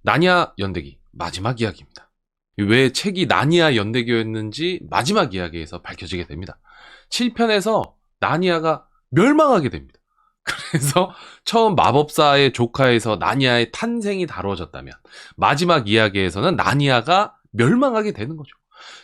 나니아 연대기 마지막 이야기입니다. 왜 책이 나니아 연대기였는지 마지막 이야기에서 밝혀지게 됩니다. 7편에서 나니아가 멸망하게 됩니다. 그래서 처음 마법사의 조카에서 나니아의 탄생이 다루어졌다면 마지막 이야기에서는 나니아가 멸망하게 되는 거죠.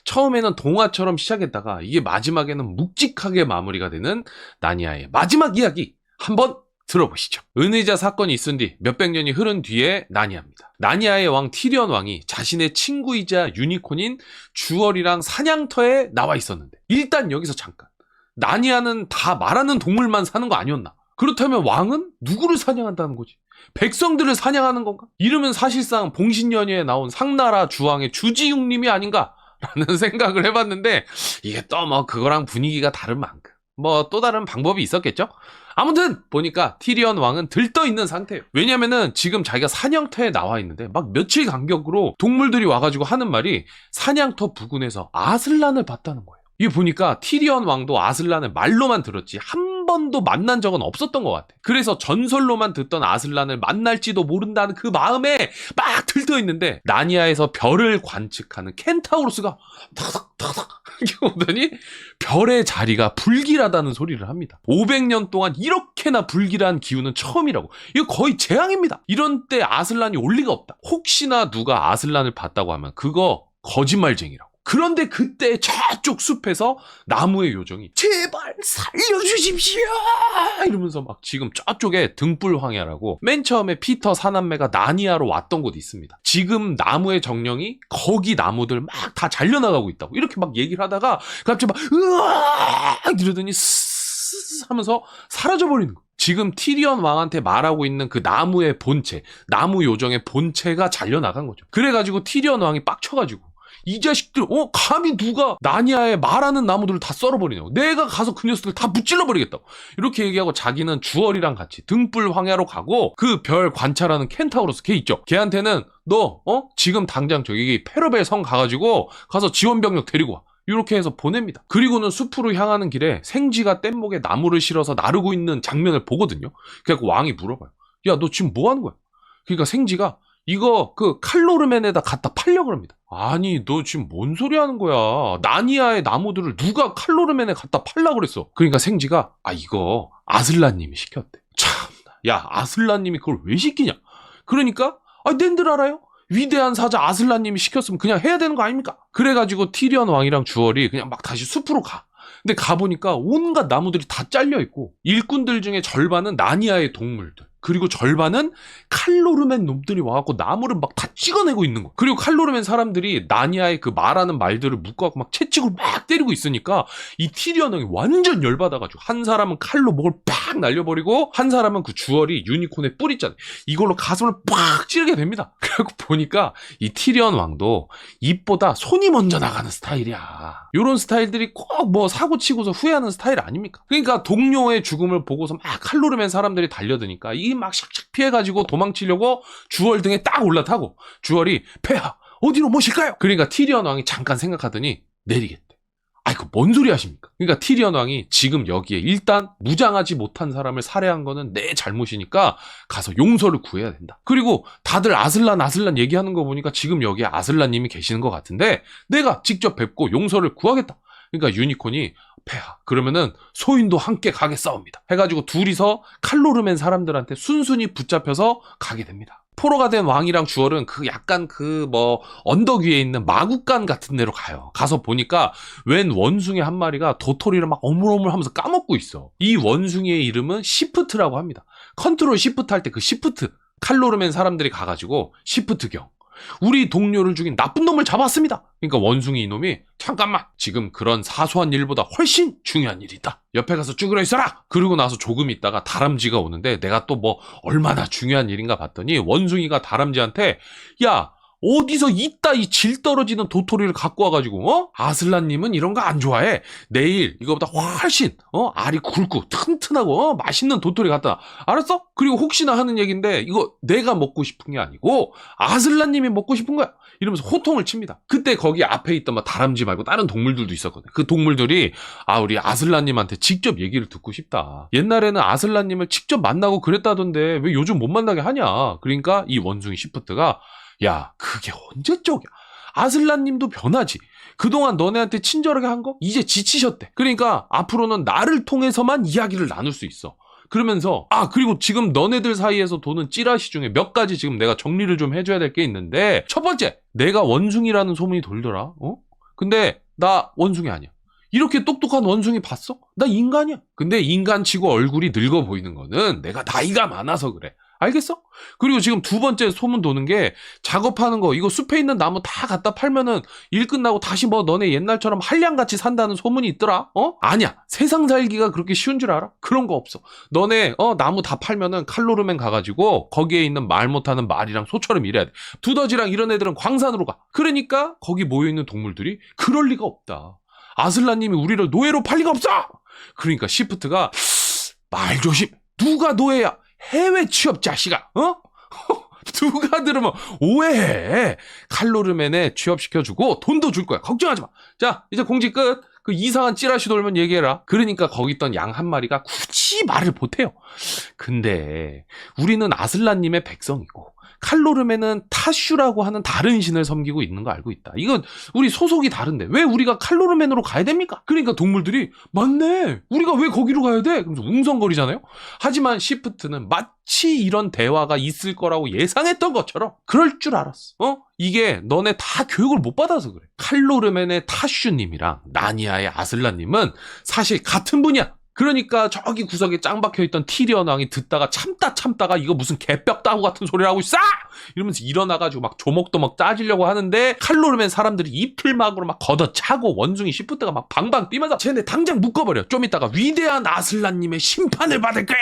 처음에는 동화처럼 시작했다가 이게 마지막에는 묵직하게 마무리가 되는 나니아의 마지막 이야기 한번 들어보시죠. 은의자 사건이 있은 뒤 몇백 년이 흐른 뒤에 나니아입니다. 나니아의 왕 티리언 왕이 자신의 친구이자 유니콘인 주얼이랑 사냥터에 나와 있었는데 일단 여기서 잠깐 나니아는 다 말하는 동물만 사는 거 아니었나? 그렇다면 왕은 누구를 사냥한다는 거지? 백성들을 사냥하는 건가? 이러면 사실상 봉신연예에 나온 상나라 주왕의 주지육님이 아닌가? 라는 생각을 해봤는데 이게 또 뭐 그거랑 분위기가 다른 만큼 뭐 또 다른 방법이 있었겠죠? 아무튼 보니까 티리언 왕은 들떠 있는 상태예요. 왜냐면은 지금 자기가 사냥터에 나와 있는데 막 며칠 간격으로 동물들이 와가지고 하는 말이 사냥터 부근에서 아슬란을 봤다는 거예요. 이게 보니까 티리언 왕도 아슬란을 말로만 들었지 한 번도 만난 적은 없었던 것 같아. 그래서 전설로만 듣던 아슬란을 만날지도 모른다는 그 마음에 막 들떠 있는데 나니아에서 별을 관측하는 켄타우로스가 탁탁탁탁 오더니 별의 자리가 불길하다는 소리를 합니다. 500년 동안 이렇게나 불길한 기운은 처음이라고. 이거 거의 재앙입니다. 이런 때 아슬란이 올 리가 없다. 혹시나 누가 아슬란을 봤다고 하면 그거 거짓말쟁이라고. 그런데 그때 저쪽 숲에서 나무의 요정이 제발 살려주십시오 이러면서 막 지금 저쪽에 등불 황야라고 맨 처음에 피터 사남매가 나니아로 왔던 곳이 있습니다. 지금 나무의 정령이 거기 나무들 막 다 잘려나가고 있다고 이렇게 막 얘기를 하다가 갑자기 막 으악 이러더니 스스스 하면서 사라져버리는 거예요. 지금 티리언 왕한테 말하고 있는 그 나무의 본체, 나무 요정의 본체가 잘려나간 거죠. 그래가지고 티리언 왕이 빡쳐가지고 이 자식들, 감히 누가 나니아에 말하는 나무들을 다 썰어버리냐고. 내가 가서 그 녀석들 다 무찔러버리겠다고. 이렇게 얘기하고 자기는 주얼이랑 같이 등불 황야로 가고 그 별 관찰하는 켄타우로스 걔 있죠. 걔한테는 너, 지금 당장 저기 페르벨 성 가가지고 가서 지원병력 데리고 와. 이렇게 해서 보냅니다. 그리고는 숲으로 향하는 길에 생쥐가 뗏목에 나무를 실어서 나르고 있는 장면을 보거든요. 그래서 왕이 물어봐요. 야, 너 지금 뭐 하는 거야? 그러니까 생쥐가 이거 그 칼로르멘에다 갖다 팔려 그럽니다. 아니 너 지금 뭔 소리 하는 거야. 나니아의 나무들을 누가 칼로르멘에 갖다 팔라 그랬어. 그러니까 생쥐가 이거 아슬란님이 시켰대. 참나. 야 아슬란님이 그걸 왜 시키냐. 그러니까 낸들 알아요. 위대한 사자 아슬란님이 시켰으면 그냥 해야 되는 거 아닙니까? 그래가지고 티리언 왕이랑 주얼이 그냥 막 다시 숲으로 가. 근데 가보니까 온갖 나무들이 다 잘려있고 일꾼들 중에 절반은 나니아의 동물들 그리고 절반은 칼로르멘 놈들이 와갖고 나무를 막 다 찍어내고 있는 거야. 그리고 칼로르멘 사람들이 나니아의 그 말하는 말들을 묶어갖고 막 채찍으로 막 때리고 있으니까 이 티리언 왕이 완전 열받아가지고 한 사람은 칼로 목을 팍 날려버리고 한 사람은 그 주얼이 유니콘의 뿔 있잖아요. 이걸로 가슴을 팍 찌르게 됩니다. 그래갖고 보니까 이 티리언 왕도 입보다 손이 먼저 나가는 스타일이야. 요런 스타일들이 꼭 뭐 사고 치고서 후회하는 스타일 아닙니까? 그러니까 동료의 죽음을 보고서 막 칼로르멘 사람들이 달려드니까 이 막 샥샥 피해가지고 도망치려고 주얼 등에 딱 올라타고 주얼이 폐하 어디로 모실까요? 그러니까 티리언 왕이 잠깐 생각하더니 내리겠대. 그 뭔 소리 하십니까? 그러니까 티리언 왕이 지금 여기에 일단 무장하지 못한 사람을 살해한 거는 내 잘못이니까 가서 용서를 구해야 된다. 그리고 다들 아슬란 얘기하는 거 보니까 지금 여기에 아슬란님이 계시는 것 같은데 내가 직접 뵙고 용서를 구하겠다. 그러니까 유니콘이 폐하 그러면은 소인도 함께 가겠사옵니다 해가지고 둘이서 칼로르멘 사람들한테 순순히 붙잡혀서 가게 됩니다. 포로가 된 왕이랑 주얼은 그 약간 언덕 위에 있는 마구간 같은 데로 가요. 가서 보니까 웬 원숭이 한 마리가 도토리를 막 어물어물 하면서 까먹고 있어. 이 원숭이의 이름은 시프트라고 합니다. 컨트롤 시프트 할 때 그 시프트 칼로르멘 사람들이 가가지고 시프트경 우리 동료를 죽인 나쁜 놈을 잡았습니다. 그러니까 원숭이 이놈이 잠깐만 지금 그런 사소한 일보다 훨씬 중요한 일이 있다. 옆에 가서 쭈그려 있어라. 그러고 나서 조금 있다가 다람쥐가 오는데 내가 또 얼마나 중요한 일인가 봤더니 원숭이가 다람쥐한테 야 어디서 이따 이 질 떨어지는 도토리를 갖고 와가지고 아슬란님은 이런 거 안 좋아해. 내일 이거보다 훨씬 알이 굵고 튼튼하고 맛있는 도토리 갖다 놔. 알았어? 그리고 혹시나 하는 얘긴데 이거 내가 먹고 싶은 게 아니고 아슬란님이 먹고 싶은 거야. 이러면서 호통을 칩니다. 그때 거기 앞에 있던 다람쥐 말고 다른 동물들도 있었거든. 그 동물들이 우리 아슬란님한테 직접 얘기를 듣고 싶다. 옛날에는 아슬란님을 직접 만나고 그랬다던데 왜 요즘 못 만나게 하냐. 그러니까 이 원숭이 시프트가 야, 그게 언제 적이야? 아슬란님도 변하지. 그동안 너네한테 친절하게 한 거 이제 지치셨대. 그러니까 앞으로는 나를 통해서만 이야기를 나눌 수 있어. 그러면서 그리고 지금 너네들 사이에서 도는 찌라시 중에 몇 가지 지금 내가 정리를 좀 해줘야 될 게 있는데, 첫 번째, 내가 원숭이라는 소문이 돌더라. 근데 나 원숭이 아니야. 이렇게 똑똑한 원숭이 봤어? 나 인간이야. 근데 인간치고 얼굴이 늙어 보이는 거는 내가 나이가 많아서 그래. 알겠어? 그리고 지금 두 번째 소문 도는 게, 작업하는 거 이거 숲에 있는 나무 다 갖다 팔면은 일 끝나고 다시 뭐 너네 옛날처럼 한량같이 산다는 소문이 있더라. 아니야. 세상 살기가 그렇게 쉬운 줄 알아? 그런 거 없어. 너네 나무 다 팔면은 칼로르멘 가가지고 거기에 있는 말 못하는 말이랑 소처럼 일해야 돼. 두더지랑 이런 애들은 광산으로 가. 그러니까 거기 모여있는 동물들이 그럴 리가 없다. 아슬란님이 우리를 노예로 팔 리가 없어. 그러니까 시프트가 말 조심. 누가 노예야? 해외 취업 자식아, 누가 들으면 오해해. 칼로르멘에 취업시켜주고 돈도 줄 거야. 걱정하지 마. 자, 이제 공지 끝. 그 이상한 찌라시 돌면 얘기해라. 그러니까 거기 있던 양 한 마리가 굳이 말을 못해요. 근데 우리는 아슬란님의 백성이고, 칼로르멘은 타슈라고 하는 다른 신을 섬기고 있는 거 알고 있다. 이건 우리 소속이 다른데 왜 우리가 칼로르멘으로 가야 됩니까? 그러니까 동물들이 맞네. 우리가 왜 거기로 가야 돼? 그러면서 웅성거리잖아요. 하지만 시프트는 마치 이런 대화가 있을 거라고 예상했던 것처럼 그럴 줄 알았어. 이게 너네 다 교육을 못 받아서 그래. 칼로르멘의 타슈님이랑 나니아의 아슬란님은 사실 같은 분이야. 그러니까 저기 구석에 짱 박혀있던 티리언 왕이 듣다가 참다가 이거 무슨 개벽 따구 같은 소리를 하고 있어! 이러면서 일어나가지고 막 조목도목 따지려고 하는데, 칼로르멘 사람들이 이틀막으로 막 걷어차고 원숭이 시프트가 막 방방 뛰면서 쟤네 당장 묶어버려. 좀 이따가 위대한 아슬란님의 심판을 받을 거야!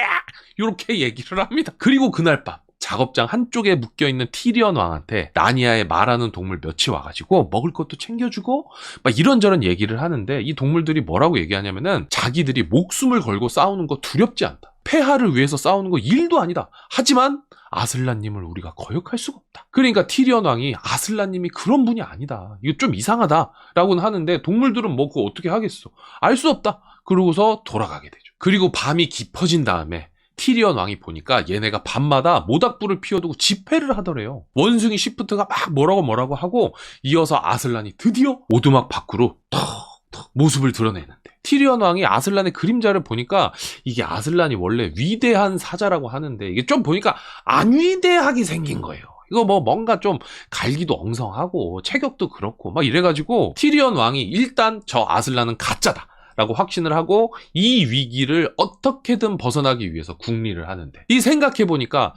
이렇게 얘기를 합니다. 그리고 그날 밤 작업장 한쪽에 묶여있는 티리언 왕한테 나니아의 말하는 동물 몇이 와가지고 먹을 것도 챙겨주고 막 이런저런 얘기를 하는데, 이 동물들이 뭐라고 얘기하냐면은 자기들이 목숨을 걸고 싸우는 거 두렵지 않다. 폐하를 위해서 싸우는 거 일도 아니다. 하지만 아슬란님을 우리가 거역할 수가 없다. 그러니까 티리언 왕이 아슬란님이 그런 분이 아니다. 이거 좀 이상하다. 라고는 하는데, 동물들은 뭐 그거 어떻게 하겠어. 알 수 없다. 그러고서 돌아가게 되죠. 그리고 밤이 깊어진 다음에 티리언 왕이 보니까 얘네가 밤마다 모닥불을 피워두고 집회를 하더래요. 원숭이 시프트가 막 뭐라고 하고, 이어서 아슬란이 드디어 오두막 밖으로 턱 모습을 드러내는데, 티리언 왕이 아슬란의 그림자를 보니까 이게 아슬란이 원래 위대한 사자라고 하는데 이게 좀 보니까 안 위대하게 생긴 거예요. 이거 뭐 뭔가 좀 갈기도 엉성하고 체격도 그렇고 막 이래가지고 티리언 왕이 일단 저 아슬란은 가짜다 라고 확신을 하고 이 위기를 어떻게든 벗어나기 위해서 궁리를 하는데, 이 생각해보니까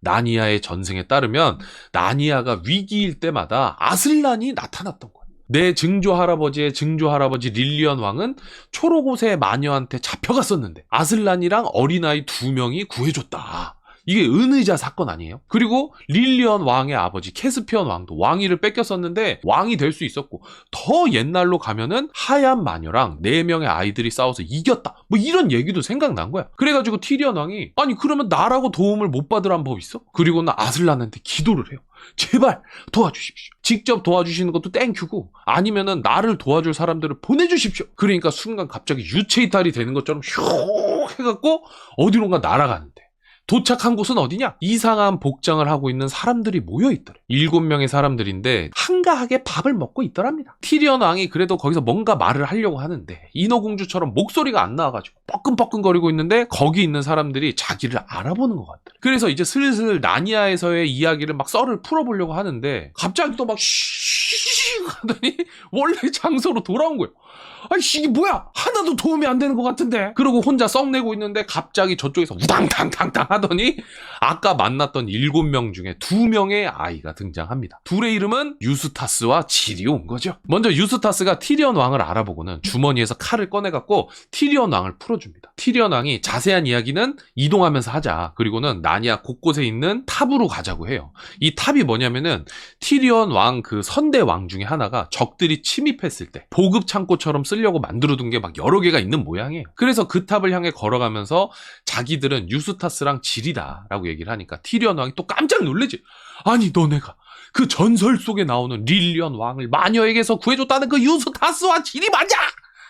나니아의 전승에 따르면 나니아가 위기일 때마다 아슬란이 나타났던 거예요. 내 증조할아버지의 증조할아버지 릴리언 왕은 초록옷의 마녀한테 잡혀갔었는데 아슬란이랑 어린아이 2명이 구해줬다. 이게 은의자 사건 아니에요? 그리고 릴리언 왕의 아버지 캐스피언 왕도 왕위를 뺏겼었는데 왕이 될 수 있었고, 더 옛날로 가면은 하얀 마녀랑 4명의 아이들이 싸워서 이겼다. 뭐 이런 얘기도 생각난 거야. 그래가지고 티리언 왕이 아니 그러면 나라고 도움을 못 받으란 법 있어? 그리고는 아슬란한테 기도를 해요. 제발 도와주십시오. 직접 도와주시는 것도 땡큐고 아니면은 나를 도와줄 사람들을 보내주십시오. 그러니까 순간 갑자기 유체이탈이 되는 것처럼 슉 해갖고 어디론가 날아가는데, 도착한 곳은 어디냐? 이상한 복장을 하고 있는 사람들이 모여있더래. 7명의 사람들인데 한가하게 밥을 먹고 있더랍니다. 티리언 왕이 그래도 거기서 뭔가 말을 하려고 하는데 인어공주처럼 목소리가 안 나와가지고 뻐끔뻐끔거리고 있는데, 거기 있는 사람들이 자기를 알아보는 것 같더래. 그래서 이제 슬슬 나니아에서의 이야기를 막 썰을 풀어보려고 하는데 갑자기 또 막 쉬쉬 하더니 원래 장소로 돌아온 거예요. 아이씨 이게 뭐야, 하나도 도움이 안 되는 것 같은데. 그러고 혼자 썩내고 있는데 갑자기 저쪽에서 우당탕탕탕 하더니 아까 만났던 7명 중에 2명의 아이가 등장합니다. 둘의 이름은 유스타스와 지리온 거죠. 먼저 유스타스가 티리언 왕을 알아보고는 주머니에서 칼을 꺼내갖고 티리언 왕을 풀어줍니다. 티리언 왕이 자세한 이야기는 이동하면서 하자, 그리고는 나니아 곳곳에 있는 탑으로 가자고 해요. 이 탑이 뭐냐면은 티리언 왕 그 선대 왕 중에 하나가 적들이 침입했을 때 보급 창고처럼 쓰려고 만들어둔 게 막 여러 개가 있는 모양이에요. 그래서 그 탑을 향해 걸어가면서 자기들은 유스타스랑 지리다 라고 얘기를 하니까 티리언 왕이 또 깜짝 놀래지. 아니 너네가 그 전설 속에 나오는 릴리언 왕을 마녀에게서 구해줬다는 그 유스타스와 지리 맞냐?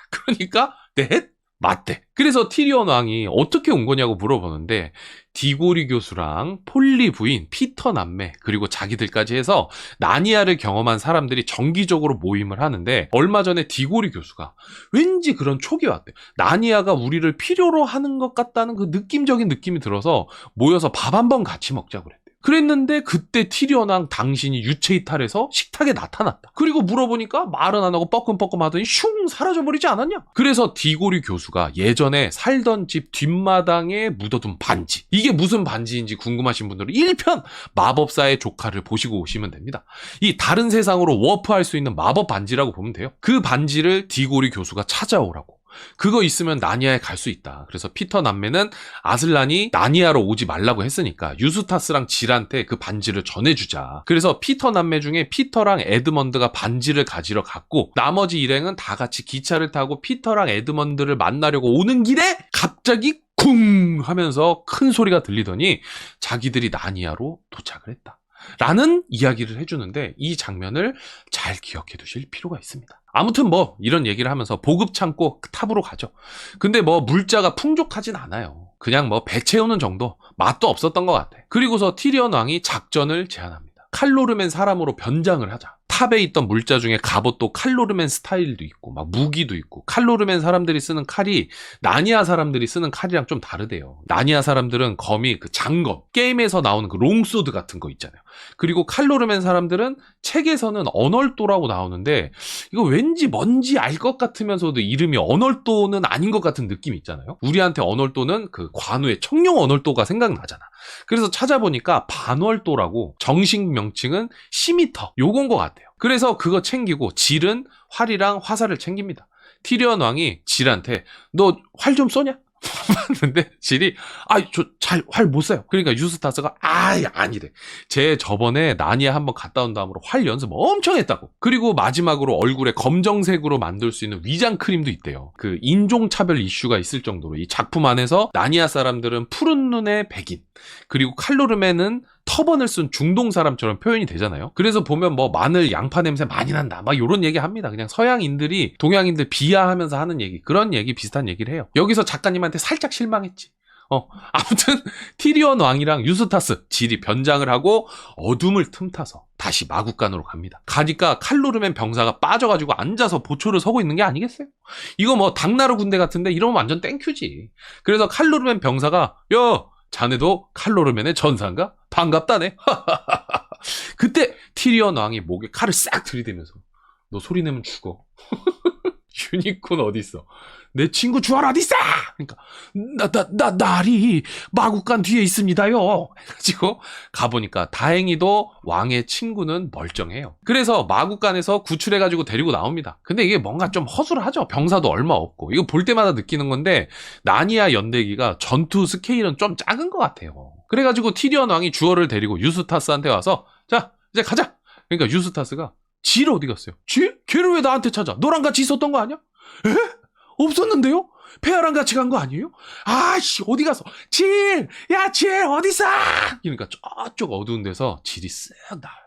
그러니까 네? 맞대. 그래서 티리온 왕이 어떻게 온 거냐고 물어보는데 디고리 교수랑 폴리 부인, 피터 남매, 그리고 자기들까지 해서 나니아를 경험한 사람들이 정기적으로 모임을 하는데 얼마 전에 디고리 교수가 왠지 그런 촉이 왔대. 나니아가 우리를 필요로 하는 것 같다는 그 느낌적인 느낌이 들어서 모여서 밥 한번 같이 먹자고 그랬대. 그랬는데 그때 티리온 왕 당신이 유체이탈해서 식탁에 나타났다. 그리고 물어보니까 말은 안 하고 뻐끔뻐끔 하더니 슝 사라져버리지 않았냐? 그래서 디고리 교수가 예전에 살던 집 뒷마당에 묻어둔 반지, 이게 무슨 반지인지 궁금하신 분들은 1편 마법사의 조카를 보시고 오시면 됩니다. 이 다른 세상으로 워프할 수 있는 마법 반지라고 보면 돼요. 그 반지를 디고리 교수가 찾아오라고. 그거 있으면 나니아에 갈 수 있다. 그래서 피터 남매는 아슬란이 나니아로 오지 말라고 했으니까 유스타스랑 질한테 그 반지를 전해주자. 그래서 피터 남매 중에 피터랑 에드먼드가 반지를 가지러 갔고 나머지 일행은 다 같이 기차를 타고 피터랑 에드먼드를 만나려고 오는 길에 갑자기 쿵 하면서 큰 소리가 들리더니 자기들이 나니아로 도착을 했다. 라는 이야기를 해주는데 이 장면을 잘 기억해 두실 필요가 있습니다. 아무튼 뭐 이런 얘기를 하면서 보급 창고 탑으로 가죠. 근데 뭐 물자가 풍족하진 않아요. 그냥 뭐 배 채우는 정도, 맛도 없었던 것 같아. 그리고서 티리온 왕이 작전을 제안합니다. 칼로르맨 사람으로 변장을 하자. 탑에 있던 물자 중에 갑옷도 칼로르맨 스타일도 있고 막 무기도 있고, 칼로르맨 사람들이 쓰는 칼이 나니아 사람들이 쓰는 칼이랑 좀 다르대요. 나니아 사람들은 검이 그 장검, 게임에서 나오는 그 롱소드 같은 거 있잖아요. 그리고 칼로르맨 사람들은 책에서는 언얼도라고 나오는데 이거 왠지 뭔지 알 것 같으면서도 이름이 언얼도는 아닌 것 같은 느낌이 있잖아요. 우리한테 언얼도는 그 관우의 청룡 언얼도가 생각나잖아. 그래서 찾아보니까 반월도라고, 정식 명칭은 시미터, 요건 것 같아요. 그래서 그거 챙기고 질은 활이랑 화살을 챙깁니다. 티리온 왕이 질한테 너 활 좀 쏘냐? 봤는데 질이 저 잘 활 못 쏴요. 그러니까 유스타스가 아니래. 쟤 저번에 나니아 한번 갔다 온 다음으로 활 연습 엄청 했다고. 그리고 마지막으로 얼굴에 검정색으로 만들 수 있는 위장 크림도 있대요. 그 인종차별 이슈가 있을 정도로 이 작품 안에서 나니아 사람들은 푸른 눈의 백인, 그리고 칼로르맨은 터번을 쓴 중동 사람처럼 표현이 되잖아요. 그래서 보면 뭐 마늘 양파 냄새 많이 난다 막 이런 얘기 합니다. 그냥 서양인들이 동양인들 비하하면서 하는 얘기, 그런 얘기, 비슷한 얘기를 해요. 여기서 작가님한테 살짝 실망했지. 아무튼 티리온 왕이랑 유스타스, 질이 변장을 하고 어둠을 틈타서 다시 마국간으로 갑니다. 가니까 칼로르맨 병사가 빠져가지고 앉아서 보초를 서고 있는 게 아니겠어요? 이거 뭐 당나라 군대 같은데 이러면 완전 땡큐지. 그래서 칼로르맨 병사가 야, 자네도 칼로르맨의 전사인가? 반갑다네. 그때 티리온 왕이 목에 칼을 싹 들이대면서 너 소리 내면 죽어. 유니콘 어딨어? 내 친구 주얼 어딨어? 그러니까 날이 마국간 뒤에 있습니다요. 해가지고 가보니까 다행히도 왕의 친구는 멀쩡해요. 그래서 마국간에서 구출해가지고 데리고 나옵니다. 근데 이게 뭔가 좀 허술하죠. 병사도 얼마 없고. 이거 볼 때마다 느끼는 건데 나니아 연대기가 전투 스케일은 좀 작은 것 같아요. 그래가지고 티리온 왕이 주얼을 데리고 유스타스한테 와서 자 이제 가자. 그러니까 유스타스가 질 어디 갔어요? 질? 걔를 왜 나한테 찾아? 너랑 같이 있었던 거 아니야? 에? 없었는데요? 페아랑 같이 간 거 아니에요? 아씨 어디 갔어? 질! 야 질 어딨어? 그러니까 저쪽 어두운 데서 질이 쓱 나와요.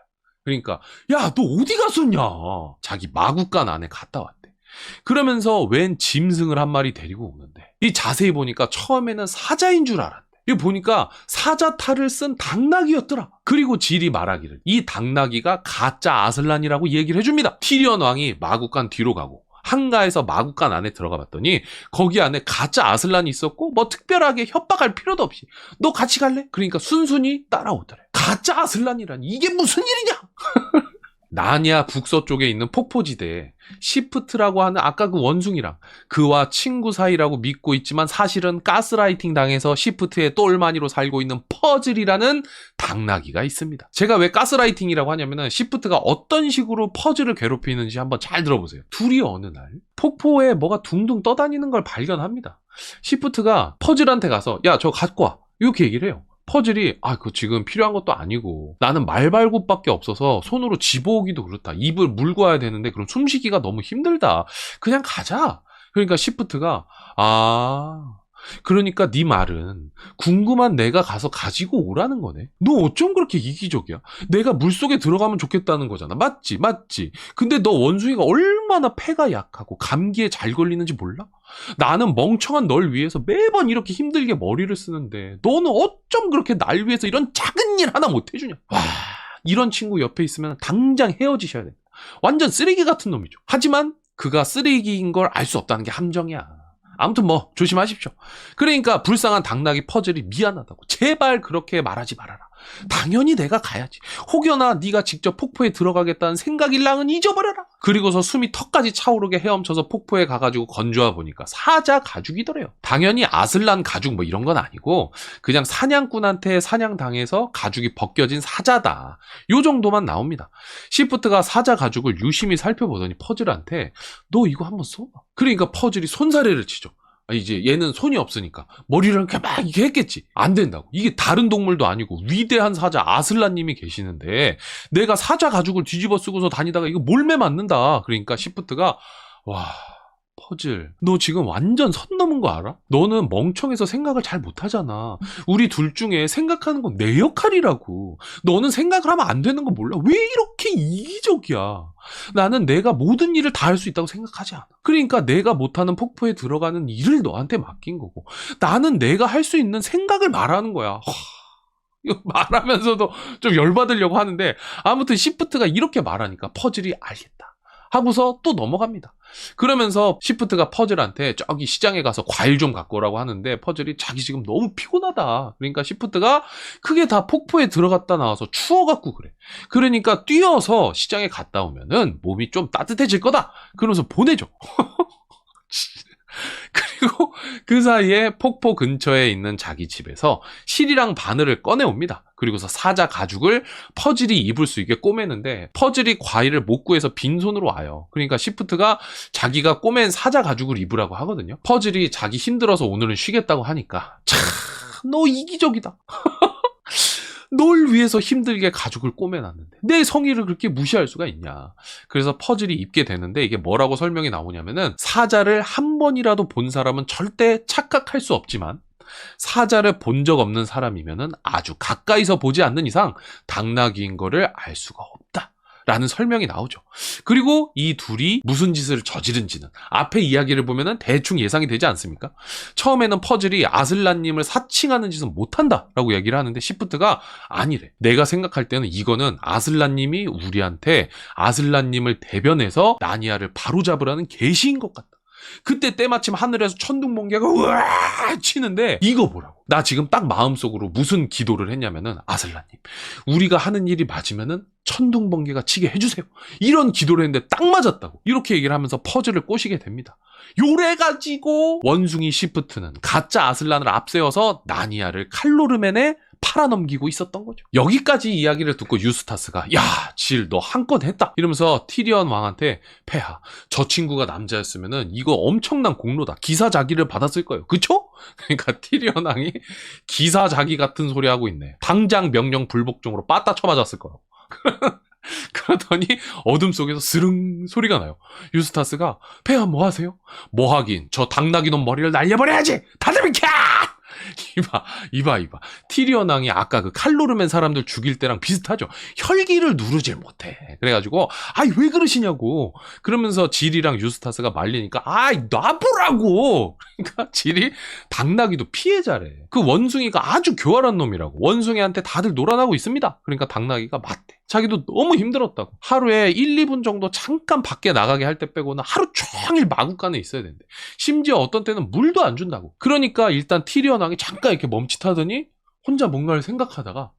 그러니까 야 너 어디 갔었냐? 자기 마국간 안에 갔다 왔대. 그러면서 웬 짐승을 한 마리 데리고 오는데 이 자세히 보니까 처음에는 사자인 줄 알았대. 이거 보니까 사자탈을 쓴 당나귀였더라. 그리고 질이 말하기를 이 당나귀가 가짜 아슬란이라고 얘기를 해줍니다. 티리온 왕이 마국간 뒤로 가고 한가해서 마국간 안에 들어가 봤더니 거기 안에 가짜 아슬란이 있었고 뭐 특별하게 협박할 필요도 없이 너 같이 갈래? 그러니까 순순히 따라오더래. 가짜 아슬란이라니 이게 무슨 일이냐? 나니아 북서쪽에 있는 폭포지대에 시프트라고 하는 아까 그 원숭이랑 그와 친구 사이라고 믿고 있지만 사실은 가스라이팅 당해서 시프트의 똘마니로 살고 있는 퍼즐이라는 당나귀가 있습니다. 제가 왜 가스라이팅이라고 하냐면은 시프트가 어떤 식으로 퍼즐을 괴롭히는지 한번 잘 들어보세요. 둘이 어느 날 폭포에 뭐가 둥둥 떠다니는 걸 발견합니다. 시프트가 퍼즐한테 가서 야 저 갖고 와 이렇게 얘기를 해요. 퍼즐이 그거 지금 필요한 것도 아니고 나는 말발굽밖에 없어서 손으로 집어오기도 그렇다. 입을 물고 와야 되는데 그럼 숨쉬기가 너무 힘들다. 그냥 가자. 그러니까 시프트가 그러니까 네 말은 궁금한 내가 가서 가지고 오라는 거네. 너 어쩜 그렇게 이기적이야? 내가 물속에 들어가면 좋겠다는 거잖아. 맞지? 맞지? 근데 너 원숭이가 얼마나 폐가 약하고 감기에 잘 걸리는지 몰라? 나는 멍청한 널 위해서 매번 이렇게 힘들게 머리를 쓰는데 너는 어쩜 그렇게 날 위해서 이런 작은 일 하나 못 해주냐? 와, 이런 친구 옆에 있으면 당장 헤어지셔야 됩니다. 완전 쓰레기 같은 놈이죠. 하지만 그가 쓰레기인 걸 알 수 없다는 게 함정이야. 아무튼 뭐 조심하십시오. 그러니까 불쌍한 당나귀 퍼즐이 미안하다고 제발 그렇게 말하지 말아라. 당연히 내가 가야지. 혹여나 네가 직접 폭포에 들어가겠다는 생각일랑은 잊어버려라. 그리고서 숨이 턱까지 차오르게 헤엄쳐서 폭포에 가가지고 건조해 보니까 사자 가죽이더래요. 당연히 아슬란 가죽 뭐 이런 건 아니고 그냥 사냥꾼한테 사냥당해서 가죽이 벗겨진 사자다. 요 정도만 나옵니다. 시프트가 사자 가죽을 유심히 살펴보더니 퍼즐한테 너 이거 한번 써봐. 그러니까 퍼즐이 손사래를 치죠. 이제 얘는 손이 없으니까 머리를 이렇게 막 이렇게 했겠지. 안 된다고. 이게 다른 동물도 아니고 위대한 사자 아슬란님이 계시는데 내가 사자 가죽을 뒤집어 쓰고서 다니다가 이거 몰매 맞는다. 그러니까 시프트가 와 퍼즐 너 지금 완전 선 넘은 거 알아? 너는 멍청해서 생각을 잘 못하잖아. 우리 둘 중에 생각하는 건 내 역할이라고. 너는 생각을 하면 안 되는 거 몰라? 왜 이렇게 이기적이야? 나는 내가 모든 일을 다 할 수 있다고 생각하지 않아. 그러니까 내가 못하는 폭포에 들어가는 일을 너한테 맡긴 거고 나는 내가 할 수 있는 생각을 말하는 거야. 이거 말하면서도 좀 열받으려고 하는데 아무튼 시프트가 이렇게 말하니까 퍼즐이 알겠다 하고서 또 넘어갑니다. 그러면서 시프트가 퍼즐한테 저기 시장에 가서 과일 좀 갖고 오라고 하는데 퍼즐이 자기 지금 너무 피곤하다. 그러니까 시프트가 그게 다 폭포에 들어갔다 나와서 추워갖고 그래. 그러니까 뛰어서 시장에 갔다 오면은 몸이 좀 따뜻해질 거다. 그러면서 보내줘. 그리고 그 사이에 폭포 근처에 있는 자기 집에서 실이랑 바늘을 꺼내옵니다. 그리고서 사자 가죽을 퍼즐이 입을 수 있게 꼬매는데 퍼즐이 과일을 못 구해서 빈손으로 와요. 그러니까 시프트가 자기가 꼬맨 사자 가죽을 입으라고 하거든요. 퍼즐이 자기 힘들어서 오늘은 쉬겠다고 하니까 참 너 이기적이다. 널 위해서 힘들게 가죽을 꼬매놨는데 내 성의를 그렇게 무시할 수가 있냐. 그래서 퍼즐이 입게 되는데 이게 뭐라고 설명이 나오냐면은 사자를 한 번이라도 본 사람은 절대 착각할 수 없지만 사자를 본 적 없는 사람이면은 아주 가까이서 보지 않는 이상 당나귀인 거를 알 수가 없다. 라는 설명이 나오죠. 그리고 이 둘이 무슨 짓을 저지른지는 앞에 이야기를 보면은 대충 예상이 되지 않습니까? 처음에는 퍼즐이 아슬란님을 사칭하는 짓은 못한다 라고 얘기를 하는데 시프트가 아니래. 내가 생각할 때는 이거는 아슬란님이 우리한테 아슬란님을 대변해서 나니아를 바로잡으라는 계시인 것 같다. 그때 때마침 하늘에서 천둥번개가 우와 치는데 이거 보라고. 나 지금 딱 마음속으로 무슨 기도를 했냐면은 아슬란님 우리가 하는 일이 맞으면은 천둥번개가 치게 해주세요. 이런 기도를 했는데 딱 맞았다고. 이렇게 얘기를 하면서 퍼즐을 꼬시게 됩니다. 요래가지고 원숭이 시프트는 가짜 아슬란을 앞세워서 나니아를 칼로르멘에 팔아넘기고 있었던 거죠. 여기까지 이야기를 듣고 유스타스가 야, 질 너 한건 했다 이러면서 티리언 왕한테 폐하 저 친구가 남자였으면은 이거 엄청난 공로다. 기사자기를 받았을 거예요. 그쵸? 그러니까 티리언 왕이 기사자기 같은 소리 하고 있네. 당장 명령 불복종으로 빠따 쳐맞았을 거라고. 그러더니 어둠 속에서 스릉 소리가 나요. 유스타스가 폐하 뭐 하세요? 뭐 하긴 저 당나귀 놈 머리를 날려버려야지. 다들 비켜! 이봐. 티리언 왕이 아까 그 칼로르멘 사람들 죽일 때랑 비슷하죠. 혈기를 누르질 못해. 그래가지고 아이 왜 그러시냐고. 그러면서 질이랑 유스타스가 말리니까 아이 놔보라고. 그러니까 질이 당나귀도 피해자래. 그 원숭이가 아주 교활한 놈이라고. 원숭이한테 다들 놀아나고 있습니다. 그러니까 당나귀가 맞대. 자기도 너무 힘들었다고. 하루에 1, 2분 정도 잠깐 밖에 나가게 할 때 빼고는 하루 종일 마구간에 있어야 된대. 심지어 어떤 때는 물도 안 준다고. 그러니까 일단 티리언 왕이 잠깐 이렇게 멈칫하더니 혼자 뭔가를 생각하다가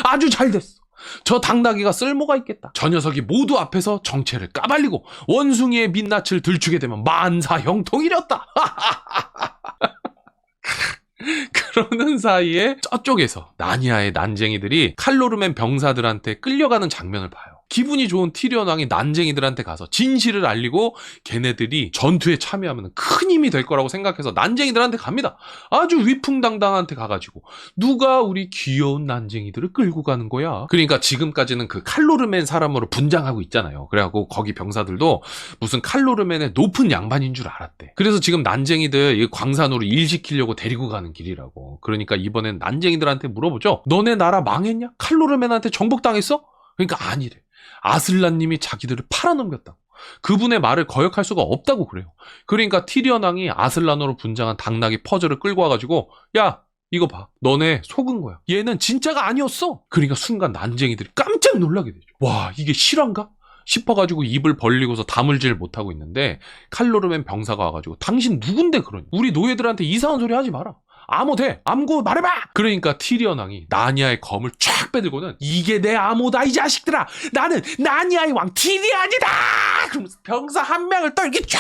아주 잘 됐어. 저 당나귀가 쓸모가 있겠다. 저 녀석이 모두 앞에서 정체를 까발리고 원숭이의 민낯을 들추게 되면 만사 형통이렸다. 그러는 사이에 저쪽에서 나니아의 난쟁이들이 칼로르멘 병사들한테 끌려가는 장면을 봐요. 기분이 좋은 티리온 왕이 난쟁이들한테 가서 진실을 알리고 걔네들이 전투에 참여하면 큰 힘이 될 거라고 생각해서 난쟁이들한테 갑니다. 아주 위풍당당한테 가가지고 누가 우리 귀여운 난쟁이들을 끌고 가는 거야. 그러니까 지금까지는 그 칼로르맨 사람으로 분장하고 있잖아요. 그래갖고 거기 병사들도 무슨 칼로르맨의 높은 양반인 줄 알았대. 그래서 지금 난쟁이들 이 광산으로 일 시키려고 데리고 가는 길이라고. 그러니까 이번엔 난쟁이들한테 물어보죠. 너네 나라 망했냐? 칼로르맨한테 정복당했어? 그러니까 아니래. 아슬란님이 자기들을 팔아넘겼다고. 그분의 말을 거역할 수가 없다고 그래요. 그러니까 티리온 왕이 아슬란으로 분장한 당나귀 퍼즐을 끌고 와가지고 야 이거 봐. 너네 속은 거야. 얘는 진짜가 아니었어. 그러니까 순간 난쟁이들이 깜짝 놀라게 되죠. 와 이게 실화인가? 싶어가지고 입을 벌리고서 다물질 못하고 있는데 칼로르맨 병사가 와가지고 당신 누군데 그러니? 우리 노예들한테 이상한 소리 하지 마라. 암호대! 암고 말해봐! 그러니까 티리온 왕이 나니아의 검을 쫙 빼들고는 이게 내 암호다 이 자식들아! 나는 나니아의 왕 티리안이다! 그러면서 병사 한 명을 또 이렇게 쫙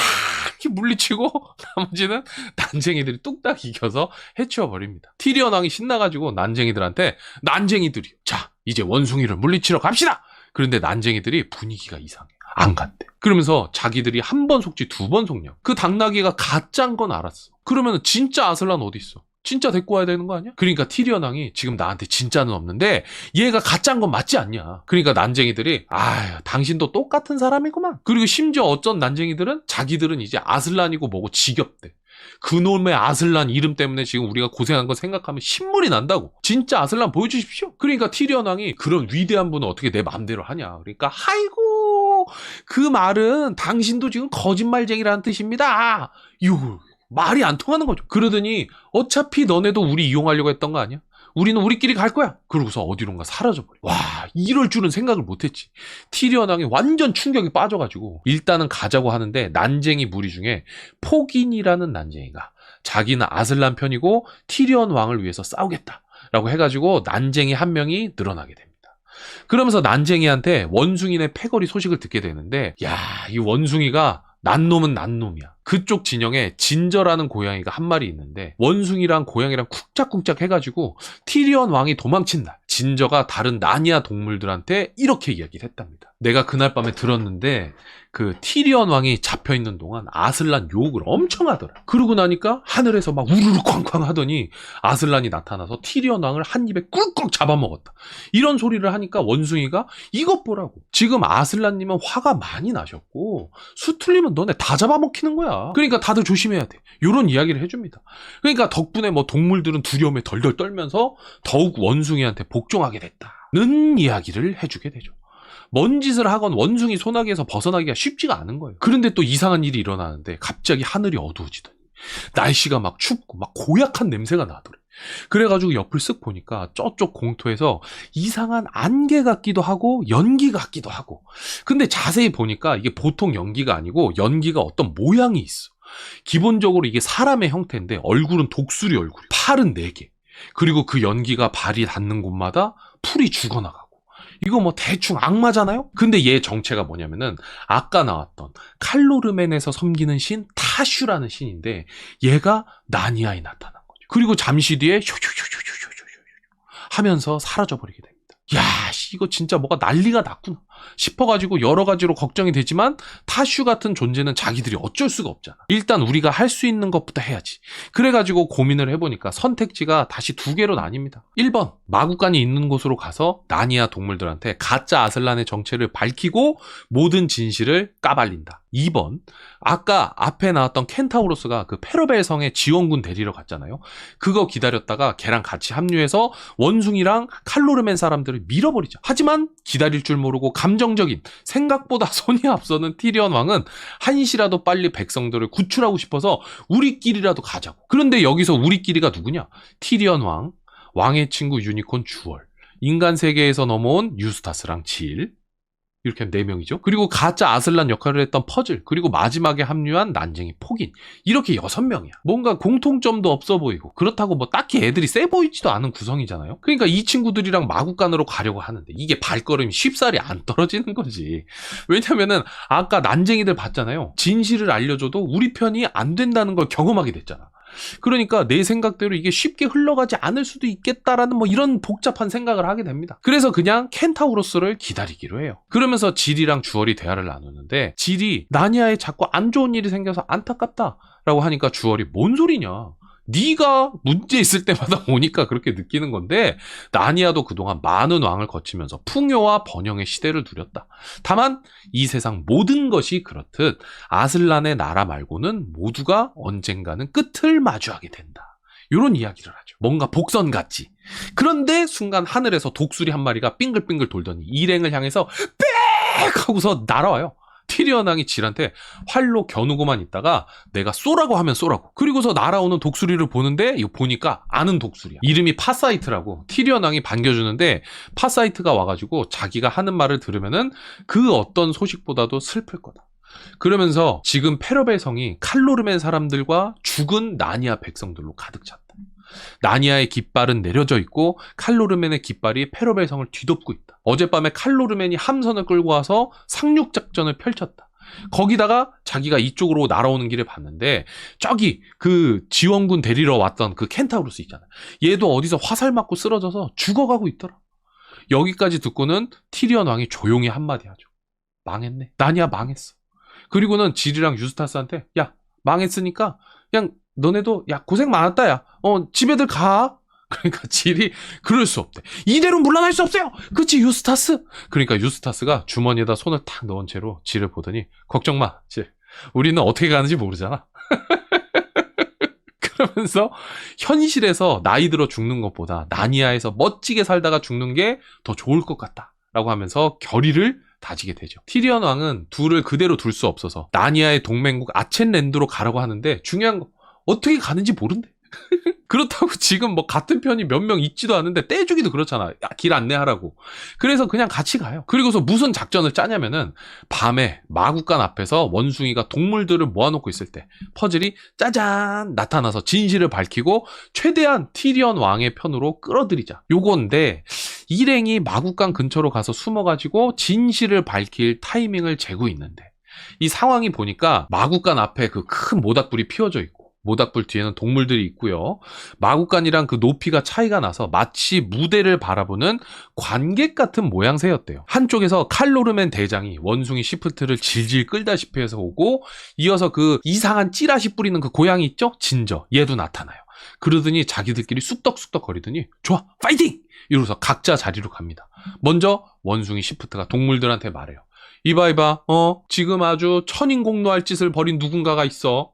이렇게 물리치고 나머지는 난쟁이들이 뚝딱 이겨서 해치워버립니다. 티리온 왕이 신나가지고 난쟁이들한테 난쟁이들이 자 이제 원숭이를 물리치러 갑시다! 그런데 난쟁이들이 분위기가 이상해. 안 간대. 그러면서 자기들이 한 번 속지 두 번 속냐. 그 당나귀가 가짜인 건 알았어. 그러면 진짜 아슬란 어디 있어? 진짜 데리고 와야 되는 거 아니야? 그러니까 티리온 왕이 지금 나한테 진짜는 없는데 얘가 가짜인 건 맞지 않냐. 그러니까 난쟁이들이 아유 당신도 똑같은 사람이구만. 그리고 심지어 어쩐 난쟁이들은 자기들은 이제 아슬란이고 뭐고 지겹대. 그놈의 아슬란 이름 때문에 지금 우리가 고생한 거 생각하면 신물이 난다고. 진짜 아슬란 보여주십시오. 그러니까 티리온 왕이 그런 위대한 분은 어떻게 내 맘대로 하냐. 그러니까 아이고 그 말은 당신도 지금 거짓말쟁이라는 뜻입니다. 이거 말이 안 통하는 거죠. 그러더니 어차피 너네도 우리 이용하려고 했던 거 아니야? 우리는 우리끼리 갈 거야. 그러고서 어디론가 사라져버려. 와 이럴 줄은 생각을 못했지. 티리온 왕이 완전 충격에 빠져가지고 일단은 가자고 하는데 난쟁이 무리 중에 폭인이라는 난쟁이가 자기는 아슬란 편이고 티리온 왕을 위해서 싸우겠다라고 해가지고 난쟁이 한 명이 늘어나게 됩니다. 그러면서 난쟁이한테 원숭이네 패거리 소식을 듣게 되는데 야 이 원숭이가 난 놈은 난 놈이야. 그쪽 진영에 진저라는 고양이가 한 마리 있는데 원숭이랑 고양이랑 쿵짝쿵짝 해가지고 티리온 왕이 도망친 날 진저가 다른 나니아 동물들한테 이렇게 이야기를 했답니다. 내가 그날 밤에 들었는데 그 티리온 왕이 잡혀있는 동안 아슬란 욕을 엄청 하더라. 그러고 나니까 하늘에서 막 우르르 쾅쾅 하더니 아슬란이 나타나서 티리온 왕을 한 입에 꿀꺽 잡아먹었다. 이런 소리를 하니까 원숭이가 이것 보라고. 지금 아슬란님은 화가 많이 나셨고 수틀리면 너네 다 잡아먹히는 거야. 그러니까 다들 조심해야 돼. 이런 이야기를 해줍니다. 그러니까 덕분에 뭐 동물들은 두려움에 덜덜 떨면서 더욱 원숭이한테 복종하게 됐다는 이야기를 해주게 되죠. 뭔 짓을 하건 원숭이 소나기에서 벗어나기가 쉽지가 않은 거예요. 그런데 또 이상한 일이 일어나는데 갑자기 하늘이 어두워지더니 날씨가 막 춥고 막 고약한 냄새가 나더래. 그래가지고 옆을 쓱 보니까 저쪽 공터에서 이상한 안개 같기도 하고 연기 같기도 하고 근데 자세히 보니까 이게 보통 연기가 아니고 연기가 어떤 모양이 있어. 기본적으로 이게 사람의 형태인데 얼굴은 독수리 얼굴, 팔은 4개. 그리고 그 연기가 발이 닿는 곳마다 풀이 죽어나가고 이거 뭐 대충 악마잖아요? 근데 얘 정체가 뭐냐면은 아까 나왔던 칼로르맨에서 섬기는 신 타슈라는 신인데 얘가 나니아에 나타난 거죠. 그리고 잠시 뒤에 쇼쇼쇼쇼쇼쇼쇼 하면서 사라져버리게 됩니다. 야, 이거 진짜 뭐가 난리가 났구나 싶어가지고 여러 가지로 걱정이 되지만 타슈 같은 존재는 자기들이 어쩔 수가 없잖아. 일단 우리가 할 수 있는 것부터 해야지. 그래가지고 고민을 해보니까 선택지가 다시 2개로 나뉩니다. 1번 마구간이 있는 곳으로 가서 나니아 동물들한테 가짜 아슬란의 정체를 밝히고 모든 진실을 까발린다. 2번 아까 앞에 나왔던 켄타우로스가 그 페르벨 성에 지원군 데리러 갔잖아요. 그거 기다렸다가 걔랑 같이 합류해서 원숭이랑 칼로르맨 사람들을 밀어버리자. 하지만 기다릴 줄 모르고 감정적인 생각보다 손이 앞서는 티리온 왕은 한시라도 빨리 백성들을 구출하고 싶어서 우리끼리라도 가자고. 그런데 여기서 우리끼리가 누구냐? 티리온 왕, 왕의 친구 유니콘 주얼, 인간 세계에서 넘어온 유스타스랑 질, 이렇게 하면 4명이죠. 그리고 가짜 아슬란 역할을 했던 퍼즐, 그리고 마지막에 합류한 난쟁이 폭인, 이렇게 6명이야. 뭔가 공통점도 없어 보이고 그렇다고 뭐 딱히 애들이 세 보이지도 않은 구성이잖아요. 그러니까 이 친구들이랑 마구간으로 가려고 하는데 이게 발걸음이 쉽사리 안 떨어지는 거지. 왜냐면은 아까 난쟁이들 봤잖아요. 진실을 알려줘도 우리 편이 안 된다는 걸 경험하게 됐잖아. 그러니까 내 생각대로 이게 쉽게 흘러가지 않을 수도 있겠다라는 뭐 이런 복잡한 생각을 하게 됩니다. 그래서 그냥 켄타우로스를 기다리기로 해요. 그러면서 질이랑 주얼이 대화를 나누는데 질이 나니아에 자꾸 안 좋은 일이 생겨서 안타깝다라고 하니까 주얼이 뭔 소리냐. 네가 문제 있을 때마다 오니까 그렇게 느끼는 건데 나니아도 그동안 많은 왕을 거치면서 풍요와 번영의 시대를 누렸다. 다만 이 세상 모든 것이 그렇듯 아슬란의 나라 말고는 모두가 언젠가는 끝을 마주하게 된다. 이런 이야기를 하죠. 뭔가 복선 같지. 그런데 순간 하늘에서 독수리 한 마리가 빙글빙글 돌더니 일행을 향해서 빽 하고서 날아와요. 티리언 왕이 질한테 활로 겨누고만 있다가 내가 쏘라고 하면 쏘라고. 그리고서 날아오는 독수리를 보는데 이거 보니까 아는 독수리야. 이름이 파사이트라고. 티리언 왕이 반겨주는데 파사이트가 와가지고 자기가 하는 말을 들으면은 그 어떤 소식보다도 슬플 거다. 그러면서 지금 페르벨 성이 칼로르멘 사람들과 죽은 나니아 백성들로 가득 찼다. 나니아의 깃발은 내려져 있고 칼로르멘의 깃발이 페르벨 성을 뒤덮고 있다. 어젯밤에 칼로르멘이 함선을 끌고 와서 상륙작전을 펼쳤다. 거기다가 자기가 이쪽으로 날아오는 길을 봤는데 저기 그 지원군 데리러 왔던 그 켄타우로스 있잖아. 얘도 어디서 화살 맞고 쓰러져서 죽어가고 있더라. 여기까지 듣고는 티리언 왕이 조용히 한마디 하죠. 망했네. 나니아 망했어. 그리고는 질이랑 유스타스한테 야 망했으니까 그냥 너네도 야 고생 많았다 야 집에들 가. 그러니까 질이 그럴 수 없대. 이대로 물러날 수 없어요. 그치 유스타스? 그러니까 유스타스가 주머니에다 손을 탁 넣은 채로 질을 보더니 걱정 마 질. 우리는 어떻게 가는지 모르잖아. 그러면서 현실에서 나이 들어 죽는 것보다 나니아에서 멋지게 살다가 죽는 게 더 좋을 것 같다 라고 하면서 결의를 다지게 되죠. 티리언 왕은 둘을 그대로 둘 수 없어서 나니아의 동맹국 아첸랜드로 가라고 하는데 중요한 거 어떻게 가는지 모른대. 그렇다고 지금 뭐 같은 편이 몇 명 있지도 않은데 떼주기도 그렇잖아. 야, 길 안내하라고. 그래서 그냥 같이 가요. 그리고서 무슨 작전을 짜냐면은 밤에 마국간 앞에서 원숭이가 동물들을 모아놓고 있을 때 퍼즐이 짜잔 나타나서 진실을 밝히고 최대한 티리언 왕의 편으로 끌어들이자. 요건데 일행이 마국간 근처로 가서 숨어가지고 진실을 밝힐 타이밍을 재고 있는데 이 상황이 보니까 마국간 앞에 그 큰 모닥불이 피워져 있고 모닥불 뒤에는 동물들이 있고요. 마국간이랑 그 높이가 차이가 나서 마치 무대를 바라보는 관객 같은 모양새였대요. 한쪽에서 칼로르멘 대장이 원숭이 시프트를 질질 끌다시피 해서 오고 이어서 그 이상한 찌라시 뿌리는 그 고양이 있죠? 진저. 얘도 나타나요. 그러더니 자기들끼리 쑥덕쑥덕 거리더니 좋아 파이팅! 이러면서 각자 자리로 갑니다. 먼저 원숭이 시프트가 동물들한테 말해요. 이봐 지금 아주 천인공노할 짓을 벌인 누군가가 있어.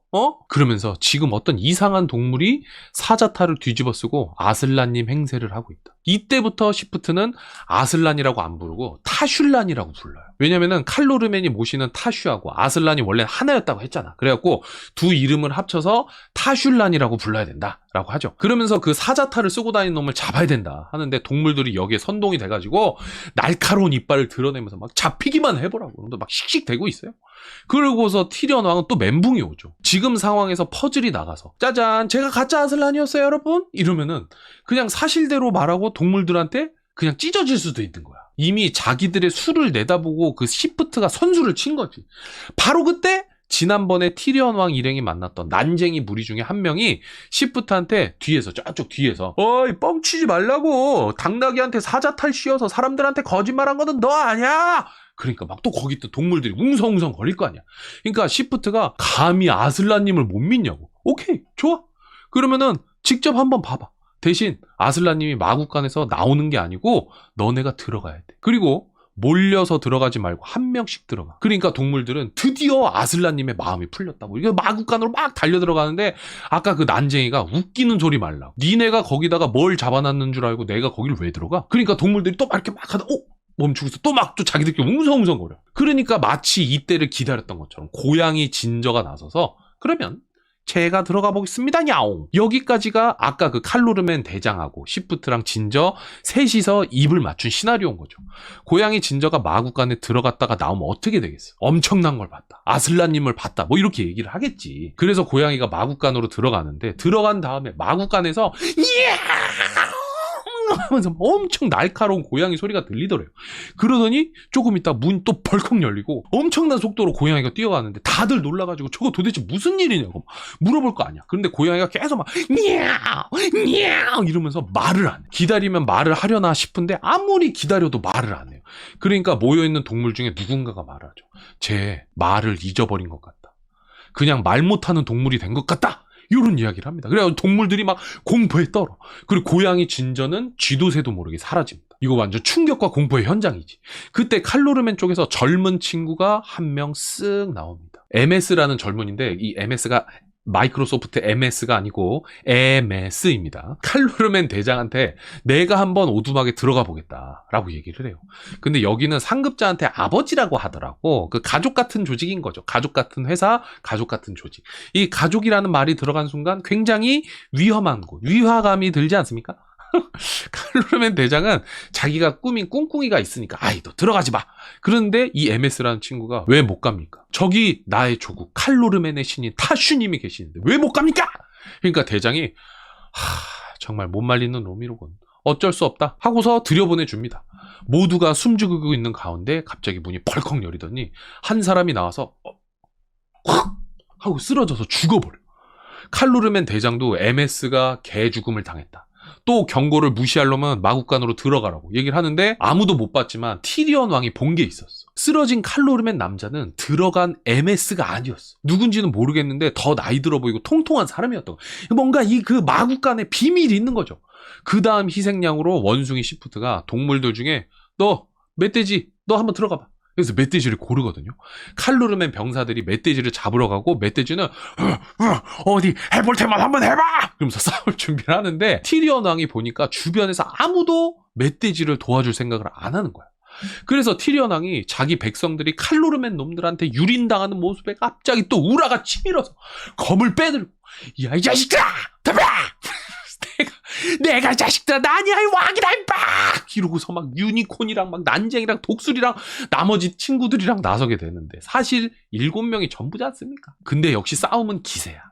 그러면서 지금 어떤 이상한 동물이 사자타를 뒤집어쓰고 아슬란님 행세를 하고 있다. 이때부터 시프트는 아슬란이라고 안 부르고 타슐란이라고 불러요. 왜냐면은 칼로르멘이 모시는 타슈하고 아슬란이 원래 하나였다고 했잖아. 그래갖고 두 이름을 합쳐서 타슐란이라고 불러야 된다라고 하죠. 그러면서 그 사자타를 쓰고 다니는 놈을 잡아야 된다 하는데 동물들이 여기에 선동이 돼가지고 날카로운 이빨을 드러내면서 막 잡히기만 해보라고 막 씩씩대고 있어요. 그러고서 티리언 왕은 또 멘붕이 오죠. 지금 상황에서 퍼즐이 나가서 짜잔 제가 가짜 아슬란이었어요 여러분? 이러면은 그냥 사실대로 말하고 동물들한테 그냥 찢어질 수도 있는 거야. 이미 자기들의 수를 내다보고 그 시프트가 선수를 친 거지. 바로 그때 지난번에 티리언 왕 일행이 만났던 난쟁이 무리 중에 한 명이 시프트한테 뒤에서 저쪽 뒤에서 어이 뻥치지 말라고 당나귀한테 사자탈 씌워서 사람들한테 거짓말한 거는 너 아니야. 그러니까 막 또 거기 또 동물들이 웅성웅성 거릴 거 아니야. 그러니까 시프트가 감히 아슬란님을 못 믿냐고. 오케이 좋아. 그러면은 직접 한번 봐봐. 대신 아슬란님이 마국간에서 나오는 게 아니고 너네가 들어가야 돼. 그리고 몰려서 들어가지 말고 한 명씩 들어가. 그러니까 동물들은 드디어 아슬란님의 마음이 풀렸다고. 이게 마국간으로 막 달려 들어가는데 아까 그 난쟁이가 웃기는 소리 말라고. 니네가 거기다가 뭘 잡아놨는 줄 알고 내가 거기를 왜 들어가? 그러니까 동물들이 또 막 이렇게 막 하다 멈추고서 또 막 또 자기들끼리 웅성웅성거려. 그러니까 마치 이때를 기다렸던 것처럼 고양이 진저가 나서서 그러면 제가 들어가 보겠습니다 야옹. 여기까지가 아까 그 칼로르멘 대장하고 시프트랑 진저 셋이서 입을 맞춘 시나리오인 거죠. 고양이 진저가 마국간에 들어갔다가 나오면 어떻게 되겠어? 엄청난 걸 봤다. 아슬란님을 봤다. 뭐 이렇게 얘기를 하겠지. 그래서 고양이가 마국간으로 들어가는데 들어간 다음에 마국간에서 하면서 엄청 날카로운 고양이 소리가 들리더래요. 그러더니 조금 있다 문 또 벌컥 열리고 엄청난 속도로 고양이가 뛰어가는데 다들 놀라가지고 저거 도대체 무슨 일이냐고 물어볼 거 아니야. 그런데 고양이가 계속 막 냐우 냐우 이러면서 말을 안 해. 기다리면 말을 하려나 싶은데 아무리 기다려도 말을 안 해요. 그러니까 모여있는 동물 중에 누군가가 말하죠. 쟤 말을 잊어버린 것 같다. 그냥 말 못하는 동물이 된 것 같다. 이런 이야기를 합니다. 그래서 동물들이 막 공포에 떨어. 그리고 고양이 진저는 쥐도 새도 모르게 사라집니다. 이거 완전 충격과 공포의 현장이지. 그때 칼로르맨 쪽에서 젊은 친구가 한 명 쓱 나옵니다. MS라는 젊은인데 이 MS가 마이크로소프트 MS가 아니고 MS입니다. 칼로르맨 대장한테 내가 한번 오두막에 들어가 보겠다라고 얘기를 해요. 근데 여기는 상급자한테 아버지라고 하더라고. 그 가족 같은 조직인 거죠. 가족 같은 회사, 가족 같은 조직. 이 가족이라는 말이 들어간 순간 굉장히 위험한 곳, 위화감이 들지 않습니까? 칼로르맨 대장은 자기가 꾸민 꿍꿍이가 있으니까 아이 너 들어가지 마. 그런데 이 MS라는 친구가 왜 못 갑니까? 저기 나의 조국 칼로르맨의 신인 타슈님이 계시는데 왜 못 갑니까? 그러니까 대장이 정말 못 말리는 놈이로군. 어쩔 수 없다 하고서 들여보내줍니다. 모두가 숨죽이고 있는 가운데 갑자기 문이 벌컥 열리더니 한 사람이 나와서 확 하고 쓰러져서 죽어버려. 칼로르맨 대장도 MS가 개 죽음을 당했다. 또 경고를 무시하려면 마국간으로 들어가라고 얘기를 하는데 아무도 못 봤지만 티리언 왕이 본 게 있었어. 쓰러진 칼로르맨 남자는 들어간 MS가 아니었어. 누군지는 모르겠는데 더 나이 들어 보이고 통통한 사람이었던 거야. 뭔가 이 그 마국간에 비밀이 있는 거죠. 그 다음 희생양으로 원숭이 시프트가 동물들 중에 너 멧돼지 너 한번 들어가 봐. 그래서 멧돼지를 고르거든요. 칼로르맨 병사들이 멧돼지를 잡으러 가고 멧돼지는 어디 해볼 테만 한번 해봐! 그러면서 싸울 준비를 하는데 티리언 왕이 보니까 주변에서 아무도 멧돼지를 도와줄 생각을 안 하는 거야. 그래서 티리언 왕이 자기 백성들이 칼로르맨 놈들한테 유린당하는 모습에 갑자기 또 우라가 치밀어서 검을 빼들고 야 이 자식들아! 답이야! 내가 자식들아 나니아의 왕이다 임마! 이러고서 막 유니콘이랑 막 난쟁이랑 독수리랑 나머지 친구들이랑 나서게 되는데 사실 7명이 전부지 않습니까? 근데 역시 싸움은 기세야.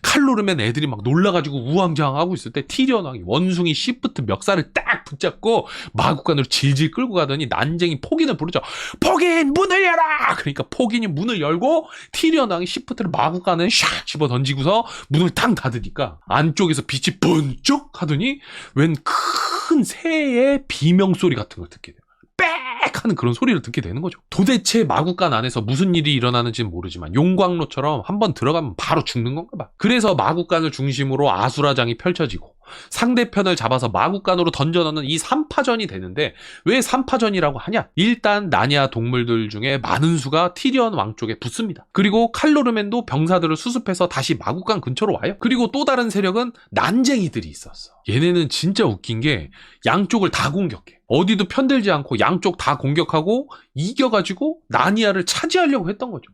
칼로르맨 애들이 막 놀라가지고 우왕좌왕하고 있을 때 티리언 왕이 원숭이 시프트 멱살을 딱 붙잡고 마국간으로 질질 끌고 가더니 난쟁이 포긴을 부르죠. 포긴 문을 열어! 그러니까 포긴이 문을 열고 티리언 왕이 시프트를 마국간을 샥 집어 던지고서 문을 탕 닫으니까 안쪽에서 빛이 번쩍 하더니 웬 큰 새의 비명소리 같은 걸 듣게 돼요. 빽 하는 그런 소리를 듣게 되는 거죠. 도대체 마국간 안에서 무슨 일이 일어나는지는 모르지만 용광로처럼 한번 들어가면 바로 죽는 건가 봐. 그래서 마국간을 중심으로 아수라장이 펼쳐지고 상대편을 잡아서 마국간으로 던져넣는 이 3파전이 되는데 왜 3파전이라고 하냐? 일단 나니아 동물들 중에 많은 수가 티리언 왕 쪽에 붙습니다. 그리고 칼로르맨도 병사들을 수습해서 다시 마국간 근처로 와요. 그리고 또 다른 세력은 난쟁이들이 있었어. 얘네는 진짜 웃긴 게 양쪽을 다 공격해. 어디도 편들지 않고 양쪽 다 공격하고 이겨가지고 나니아를 차지하려고 했던 거죠.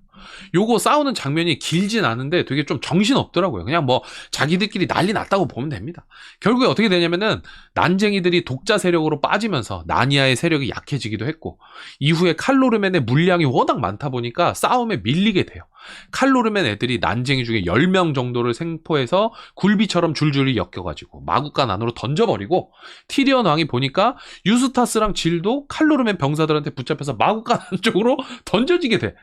요거 싸우는 장면이 길진 않은데 되게 좀 정신없더라고요. 그냥 뭐 자기들끼리 난리 났다고 보면 됩니다. 결국에 어떻게 되냐면은 난쟁이들이 독자 세력으로 빠지면서 나니아의 세력이 약해지기도 했고 이후에 칼로르맨의 물량이 워낙 많다 보니까 싸움에 밀리게 돼요. 칼로르맨 애들이 난쟁이 중에 10명 정도를 생포해서 굴비처럼 줄줄이 엮여가지고 마국간 안으로 던져버리고 티리언 왕이 보니까 유스타스랑 질도 칼로르맨 병사들한테 붙잡혀서 마국간 안쪽으로 던져지게 돼.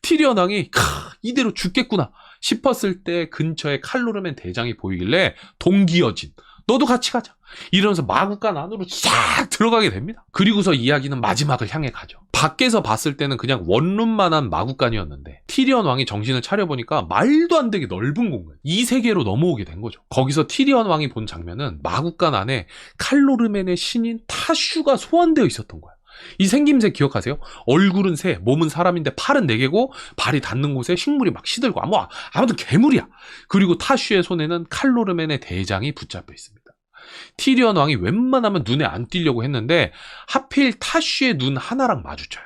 티리언 왕이 이대로 죽겠구나 싶었을 때 근처에 칼로르맨 대장이 보이길래 동기어진 너도 같이 가자 이러면서 마국간 안으로 싹 들어가게 됩니다. 그리고서 이야기는 마지막을 향해 가죠. 밖에서 봤을 때는 그냥 원룸만한 마국간이었는데 티리언 왕이 정신을 차려보니까 말도 안 되게 넓은 공간 이 세계로 넘어오게 된 거죠. 거기서 티리언 왕이 본 장면은 마국간 안에 칼로르맨의 신인 타슈가 소환되어 있었던 거야. 이 생김새 기억하세요? 얼굴은 새, 몸은 사람인데 팔은 4개고 발이 닿는 곳에 식물이 막 시들고 아무튼 괴물이야. 그리고 타슈의 손에는 칼로르맨의 대장이 붙잡혀 있습니다. 티리언 왕이 웬만하면 눈에 안 띄려고 했는데 하필 타슈의 눈 하나랑 마주쳐요.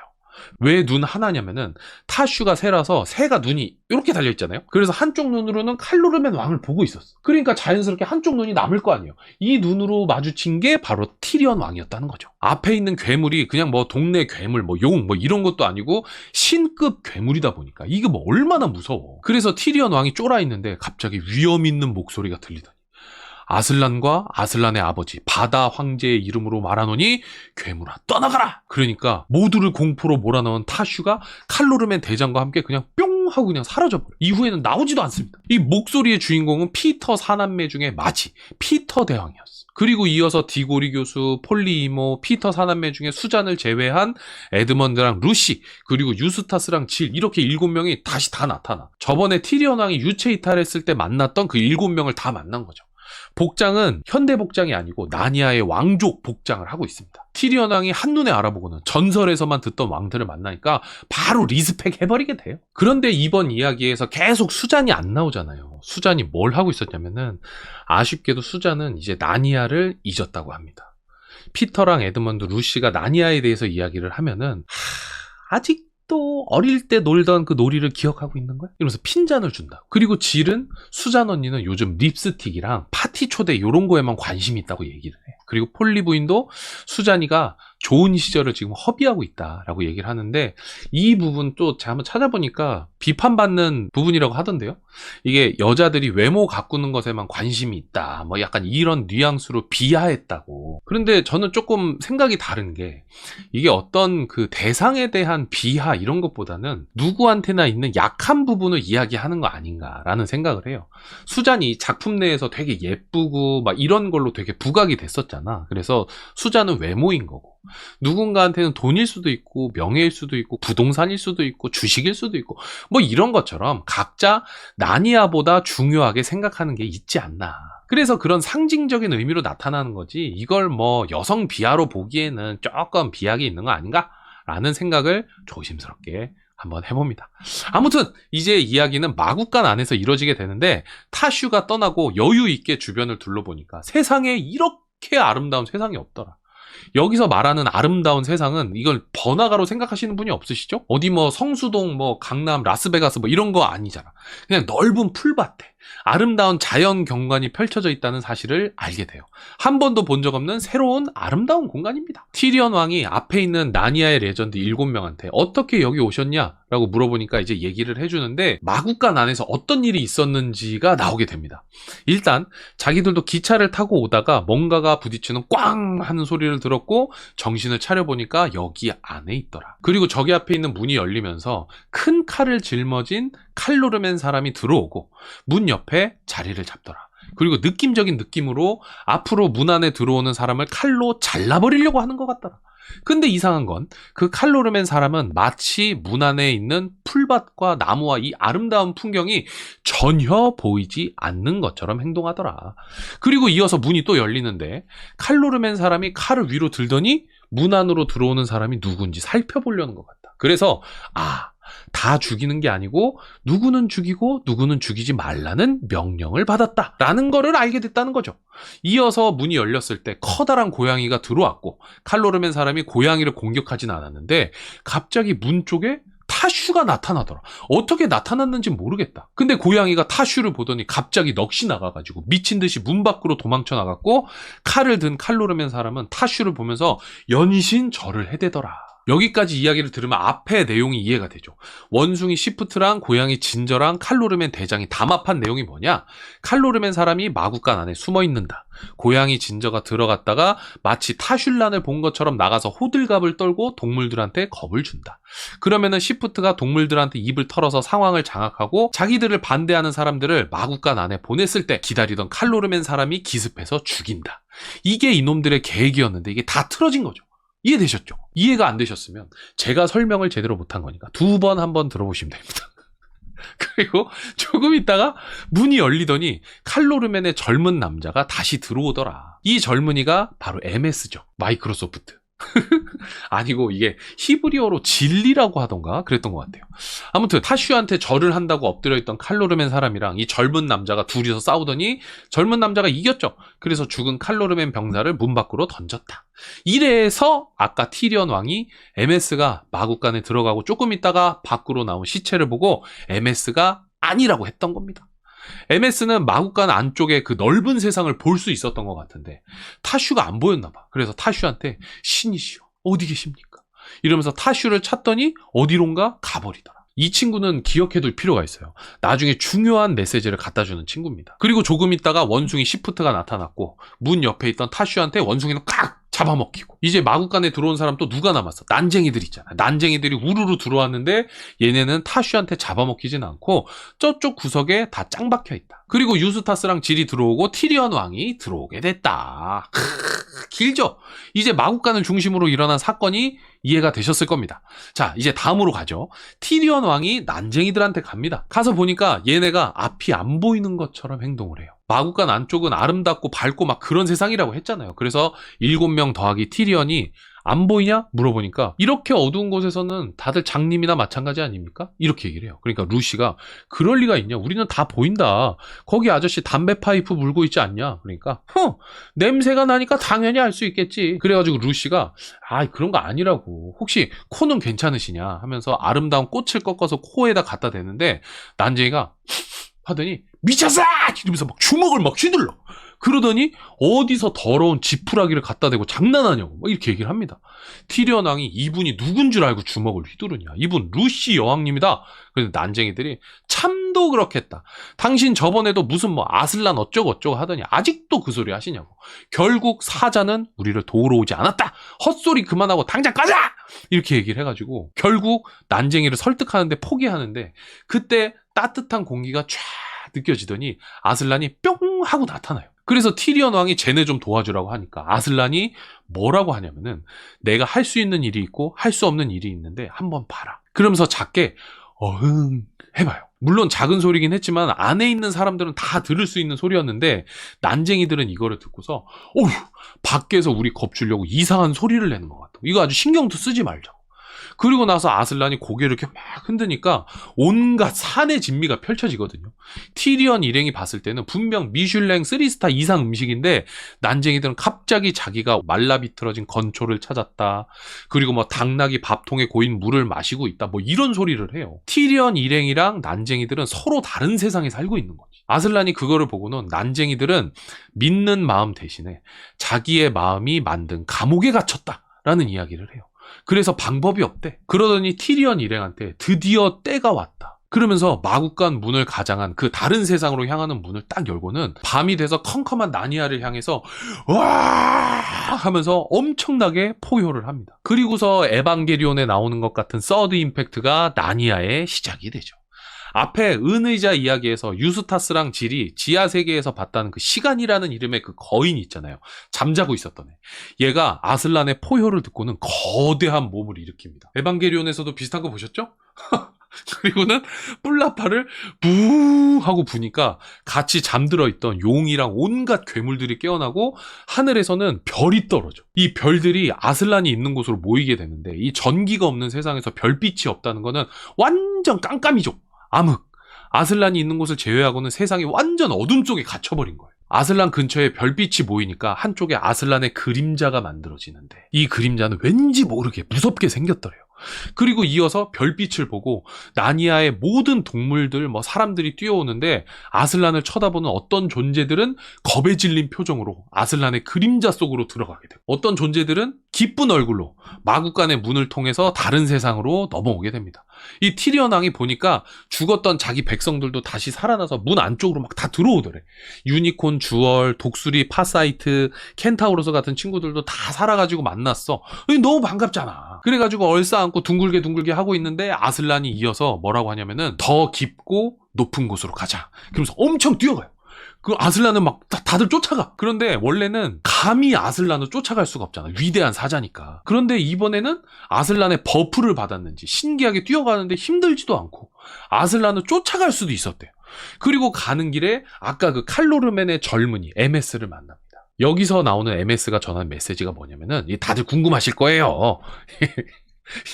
왜 눈 하나냐면은 타슈가 새라서 새가 눈이 이렇게 달려있잖아요. 그래서 한쪽 눈으로는 칼로르맨 왕을 보고 있었어. 그러니까 자연스럽게 한쪽 눈이 남을 거 아니에요. 이 눈으로 마주친 게 바로 티리언 왕이었다는 거죠. 앞에 있는 괴물이 그냥 뭐 동네 괴물 뭐 용 뭐 이런 것도 아니고 신급 괴물이다 보니까 이게 뭐 얼마나 무서워. 그래서 티리언 왕이 쫄아 있는데 갑자기 위험 있는 목소리가 들리더니 아슬란과 아슬란의 아버지 바다 황제의 이름으로 말하노니 괴물아 떠나가라. 그러니까 모두를 공포로 몰아넣은 타슈가 칼로르멘 대장과 함께 그냥 뿅 하고 그냥 사라져버려. 이후에는 나오지도 않습니다. 이 목소리의 주인공은 피터 사남매 중에 마지 피터 대왕이었어. 그리고 이어서 디고리 교수, 폴리 이모, 피터 사남매 중에 수잔을 제외한 에드먼드랑 루시, 그리고 유스타스랑 질, 이렇게 7명이 다시 다 나타나. 저번에 티리언 왕이 유체 이탈했을 때 만났던 그 7명을 다 만난 거죠. 복장은 현대 복장이 아니고 나니아의 왕족 복장을 하고 있습니다. 티리언 왕이 한눈에 알아보고는 전설에서만 듣던 왕들을 만나니까 바로 리스펙 해버리게 돼요. 그런데 이번 이야기에서 계속 수잔이 안 나오잖아요. 수잔이 뭘 하고 있었냐면은 아쉽게도 수잔은 이제 나니아를 잊었다고 합니다. 피터랑 에드먼드, 루시가 나니아에 대해서 이야기를 하면은 아직도 어릴 때 놀던 그 놀이를 기억하고 있는 거야? 이러면서 핀잔을 준다. 그리고 질은 수잔 언니는 요즘 립스틱이랑 파티 초대 이런 거에만 관심이 있다고 얘기를 해. 그리고 폴리 부인도 수잔이가 좋은 시절을 지금 허비하고 있다라고 얘기를 하는데, 이 부분 또 제가 한번 찾아보니까 비판받는 부분이라고 하던데요. 이게 여자들이 외모 가꾸는 것에만 관심이 있다, 뭐 약간 이런 뉘앙스로 비하했다고. 그런데 저는 조금 생각이 다른 게, 이게 어떤 그 대상에 대한 비하 이런 것보다는 누구한테나 있는 약한 부분을 이야기하는 거 아닌가라는 생각을 해요. 수잔이 작품 내에서 되게 예쁘고 막 이런 걸로 되게 부각이 됐었잖아. 그래서 수잔은 외모인 거고, 누군가한테는 돈일 수도 있고 명예일 수도 있고 부동산일 수도 있고 주식일 수도 있고 뭐 이런 것처럼 각자 나니아보다 중요하게 생각하는 게 있지 않나. 그래서 그런 상징적인 의미로 나타나는 거지, 이걸 뭐 여성 비하로 보기에는 조금 비약이 있는 거 아닌가? 라는 생각을 조심스럽게 한번 해봅니다. 아무튼 이제 이야기는 마국간 안에서 이루어지게 되는데, 타슈가 떠나고 여유 있게 주변을 둘러보니까 세상에 이렇게 아름다운 세상이 없더라. 여기서 말하는 아름다운 세상은 이걸 번화가로 생각하시는 분이 없으시죠? 어디 뭐 성수동, 뭐 강남, 라스베가스 뭐 이런 거 아니잖아. 그냥 넓은 풀밭에 아름다운 자연 경관이 펼쳐져 있다는 사실을 알게 돼요. 한 번도 본 적 없는 새로운 아름다운 공간입니다. 티리언 왕이 앞에 있는 나니아의 레전드 7명한테 어떻게 여기 오셨냐? 라고 물어보니까 이제 얘기를 해주는데, 마국간 안에서 어떤 일이 있었는지가 나오게 됩니다. 일단 자기들도 기차를 타고 오다가 뭔가가 부딪히는 꽝 하는 소리를 들었고 정신을 차려보니까 여기 안에 있더라. 그리고 저기 앞에 있는 문이 열리면서 큰 칼을 짊어진 칼로르멘 사람이 들어오고 문 옆에 자리를 잡더라. 그리고 느낌적인 느낌으로 앞으로 문 안에 들어오는 사람을 칼로 잘라버리려고 하는 것 같더라. 근데 이상한 건 그 칼로르멘 사람은 마치 문 안에 있는 풀밭과 나무와 이 아름다운 풍경이 전혀 보이지 않는 것처럼 행동하더라. 그리고 이어서 문이 또 열리는데 칼로르멘 사람이 칼을 위로 들더니 문 안으로 들어오는 사람이 누군지 살펴보려는 것 같다. 그래서 다 죽이는 게 아니고 누구는 죽이고 누구는 죽이지 말라는 명령을 받았다 라는 거를 알게 됐다는 거죠. 이어서 문이 열렸을 때 커다란 고양이가 들어왔고, 칼로르멘 사람이 고양이를 공격하진 않았는데 갑자기 문 쪽에 타슈가 나타나더라. 어떻게 나타났는지 모르겠다. 근데 고양이가 타슈를 보더니 갑자기 넋이 나가가지고 미친 듯이 문 밖으로 도망쳐 나갔고, 칼을 든 칼로르멘 사람은 타슈를 보면서 연신절을 해대더라. 여기까지 이야기를 들으면 앞의 내용이 이해가 되죠. 원숭이 시프트랑 고양이 진저랑 칼로르멘 대장이 담합한 내용이 뭐냐? 칼로르멘 사람이 마국간 안에 숨어 있는다. 고양이 진저가 들어갔다가 마치 타슐란을 본 것처럼 나가서 호들갑을 떨고 동물들한테 겁을 준다. 그러면은 시프트가 동물들한테 입을 털어서 상황을 장악하고 자기들을 반대하는 사람들을 마국간 안에 보냈을 때 기다리던 칼로르멘 사람이 기습해서 죽인다. 이게 이놈들의 계획이었는데 이게 다 틀어진 거죠. 이해되셨죠? 이해가 안 되셨으면 제가 설명을 제대로 못한 거니까 2번 한번 들어보시면 됩니다. 그리고 조금 있다가 문이 열리더니 칼로르멘의 젊은 남자가 다시 들어오더라. 이 젊은이가 바로 MS죠. 마이크로소프트. 아니고 이게 히브리어로 진리라고 하던가 그랬던 것 같아요. 아무튼 타슈한테 절을 한다고 엎드려 있던 칼로르멘 사람이랑 이 젊은 남자가 둘이서 싸우더니 젊은 남자가 이겼죠. 그래서 죽은 칼로르멘 병사를 문 밖으로 던졌다. 이래서 아까 티리언 왕이 MS가 마국간에 들어가고 조금 있다가 밖으로 나온 시체를 보고 MS가 아니라고 했던 겁니다. MS는 마국간 안쪽에 그 넓은 세상을 볼 수 있었던 것 같은데 타슈가 안 보였나 봐. 그래서 타슈한테 신이시여 어디 계십니까? 이러면서 타슈를 찾더니 어디론가 가버리더라. 이 친구는 기억해둘 필요가 있어요. 나중에 중요한 메시지를 갖다주는 친구입니다. 그리고 조금 있다가 원숭이 시프트가 나타났고 문 옆에 있던 타슈한테 원숭이는 깍 잡아먹히고 이제 마구간에 들어온 사람 또 누가 남았어? 난쟁이들 있잖아. 난쟁이들이 우르르 들어왔는데 얘네는 타슈한테 잡아먹히진 않고 저쪽 구석에 다 짱 박혀있다. 그리고 유스타스랑 질이 들어오고 티리언 왕이 들어오게 됐다. 길죠? 이제 마구간을 중심으로 일어난 사건이 이해가 되셨을 겁니다. 자, 이제 다음으로 가죠. 티리언 왕이 난쟁이들한테 갑니다. 가서 보니까 얘네가 앞이 안 보이는 것처럼 행동을 해요. 마구간 안쪽은 아름답고 밝고 막 그런 세상이라고 했잖아요. 그래서 7명 더하기 티리언이 안 보이냐? 물어보니까 이렇게 어두운 곳에서는 다들 장님이나 마찬가지 아닙니까? 이렇게 얘기를 해요. 그러니까 루시가 그럴 리가 있냐? 우리는 다 보인다. 거기 아저씨 담배 파이프 물고 있지 않냐? 그러니까 냄새가 나니까 당연히 알 수 있겠지. 그래가지고 루시가 그런 거 아니라고. 혹시 코는 괜찮으시냐? 하면서 아름다운 꽃을 꺾어서 코에다 갖다 대는데 난쟁이가 하더니 미쳤어! 이러면서 막 주먹을 막 휘둘러. 그러더니 어디서 더러운 지푸라기를 갖다 대고 장난하냐고 막 이렇게 얘기를 합니다. 티리언 왕이 이분이 누군 줄 알고 주먹을 휘두르냐. 이분 루시 여왕님이다. 그래서 난쟁이들이 참도 그렇겠다. 당신 저번에도 무슨 뭐 아슬란 어쩌고 하더니 아직도 그 소리 하시냐고. 결국 사자는 우리를 도우러 오지 않았다. 헛소리 그만하고 당장 가자! 이렇게 얘기를 해가지고 결국 난쟁이를 설득하는데 포기하는데 그때 따뜻한 공기가 쫙 느껴지더니 아슬란이 뿅 하고 나타나요. 그래서 티리언 왕이 쟤네 좀 도와주라고 하니까 아슬란이 뭐라고 하냐면은 내가 할 수 있는 일이 있고 할 수 없는 일이 있는데 한번 봐라. 그러면서 작게 어흥 해봐요. 물론 작은 소리긴 했지만 안에 있는 사람들은 다 들을 수 있는 소리였는데 난쟁이들은 이거를 듣고서 어휴 밖에서 우리 겁주려고 이상한 소리를 내는 것 같아. 이거 아주 신경도 쓰지 말자고. 그리고 나서 아슬란이 고개를 이렇게 막 흔드니까 온갖 산의 진미가 펼쳐지거든요. 티리언 일행이 봤을 때는 분명 미슐랭 3스타 이상 음식인데 난쟁이들은 갑자기 자기가 말라비틀어진 건초를 찾았다. 그리고 뭐 당나귀 밥통에 고인 물을 마시고 있다. 뭐 이런 소리를 해요. 티리언 일행이랑 난쟁이들은 서로 다른 세상에 살고 있는 거지. 아슬란이 그거를 보고는 난쟁이들은 믿는 마음 대신에 자기의 마음이 만든 감옥에 갇혔다라는 이야기를 해요. 그래서 방법이 없대. 그러더니 티리언 일행한테 드디어 때가 왔다. 그러면서 마구간 문을 가장한 그 다른 세상으로 향하는 문을 딱 열고는 밤이 돼서 컴컴한 나니아를 향해서 와 하면서 엄청나게 포효를 합니다. 그리고서 에반게리온에 나오는 것 같은 서드 임팩트가 나니아의 시작이 되죠. 앞에 은의자 이야기에서 유스타스랑 질이 지하 세계에서 봤다는 그 시간이라는 이름의 그 거인이 있잖아요. 잠자고 있었던 애. 얘가 아슬란의 포효를 듣고는 거대한 몸을 일으킵니다. 에반게리온에서도 비슷한 거 보셨죠? 그리고는 뿔라파를 부 하고 부니까 같이 잠들어 있던 용이랑 온갖 괴물들이 깨어나고 하늘에서는 별이 떨어져. 이 별들이 아슬란이 있는 곳으로 모이게 되는데 이 전기가 없는 세상에서 별빛이 없다는 거는 완전 깜깜이죠. 암흑. 아슬란이 있는 곳을 제외하고는 세상이 완전 어둠 속에 갇혀버린 거예요. 아슬란 근처에 별빛이 모이니까 한쪽에 아슬란의 그림자가 만들어지는데 이 그림자는 왠지 모르게 무섭게 생겼더래요. 그리고 이어서 별빛을 보고 나니아의 모든 동물들, 뭐 사람들이 뛰어오는데 아슬란을 쳐다보는 어떤 존재들은 겁에 질린 표정으로 아슬란의 그림자 속으로 들어가게 되고 어떤 존재들은 기쁜 얼굴로 마구간의 문을 통해서 다른 세상으로 넘어오게 됩니다. 이 티리언 왕이 보니까 죽었던 자기 백성들도 다시 살아나서 문 안쪽으로 막 다 들어오더래. 유니콘, 주얼, 독수리, 파사이트, 켄타우로스 같은 친구들도 다 살아가지고 만났어. 너무 반갑잖아. 그래가지고 얼싸안고 둥글게 하고 있는데 아슬란이 이어서 뭐라고 하냐면은 더 깊고 높은 곳으로 가자. 그러면서 엄청 뛰어가요. 그 아슬란은 막 다들 쫓아가. 그런데 원래는 감히 아슬란을 쫓아갈 수가 없잖아. 위대한 사자니까. 그런데 이번에는 아슬란의 버프를 받았는지 신기하게 뛰어가는데 힘들지도 않고 아슬란을 쫓아갈 수도 있었대요. 그리고 가는 길에 아까 그 칼로르멘의 젊은이 MS를 만납니다. 여기서 나오는 MS가 전한 메시지가 뭐냐면은 다들 궁금하실 거예요.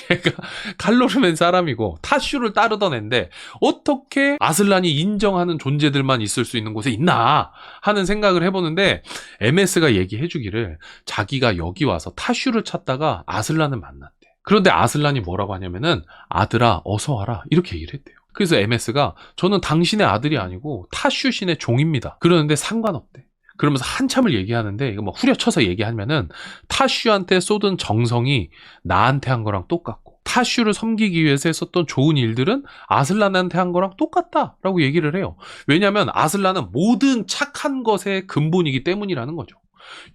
얘가 칼로르멘 사람이고 타슈를 따르던 앤데 어떻게 아슬란이 인정하는 존재들만 있을 수 있는 곳에 있나 하는 생각을 해보는데 MS가 얘기해주기를 자기가 여기 와서 타슈를 찾다가 아슬란을 만났대. 그런데 아슬란이 뭐라고 하냐면은 아들아 어서 와라 이렇게 얘기를 했대요. 그래서 MS가 저는 당신의 아들이 아니고 타슈 신의 종입니다. 그러는데 상관없대. 그러면서 한참을 얘기하는데 이거 막 후려쳐서 얘기하면은 타슈한테 쏟은 정성이 나한테 한 거랑 똑같고 하슈를 섬기기 위해서 했었던 좋은 일들은 아슬란한테 한 거랑 똑같다라고 얘기를 해요. 왜냐하면 아슬란은 모든 착한 것의 근본이기 때문이라는 거죠.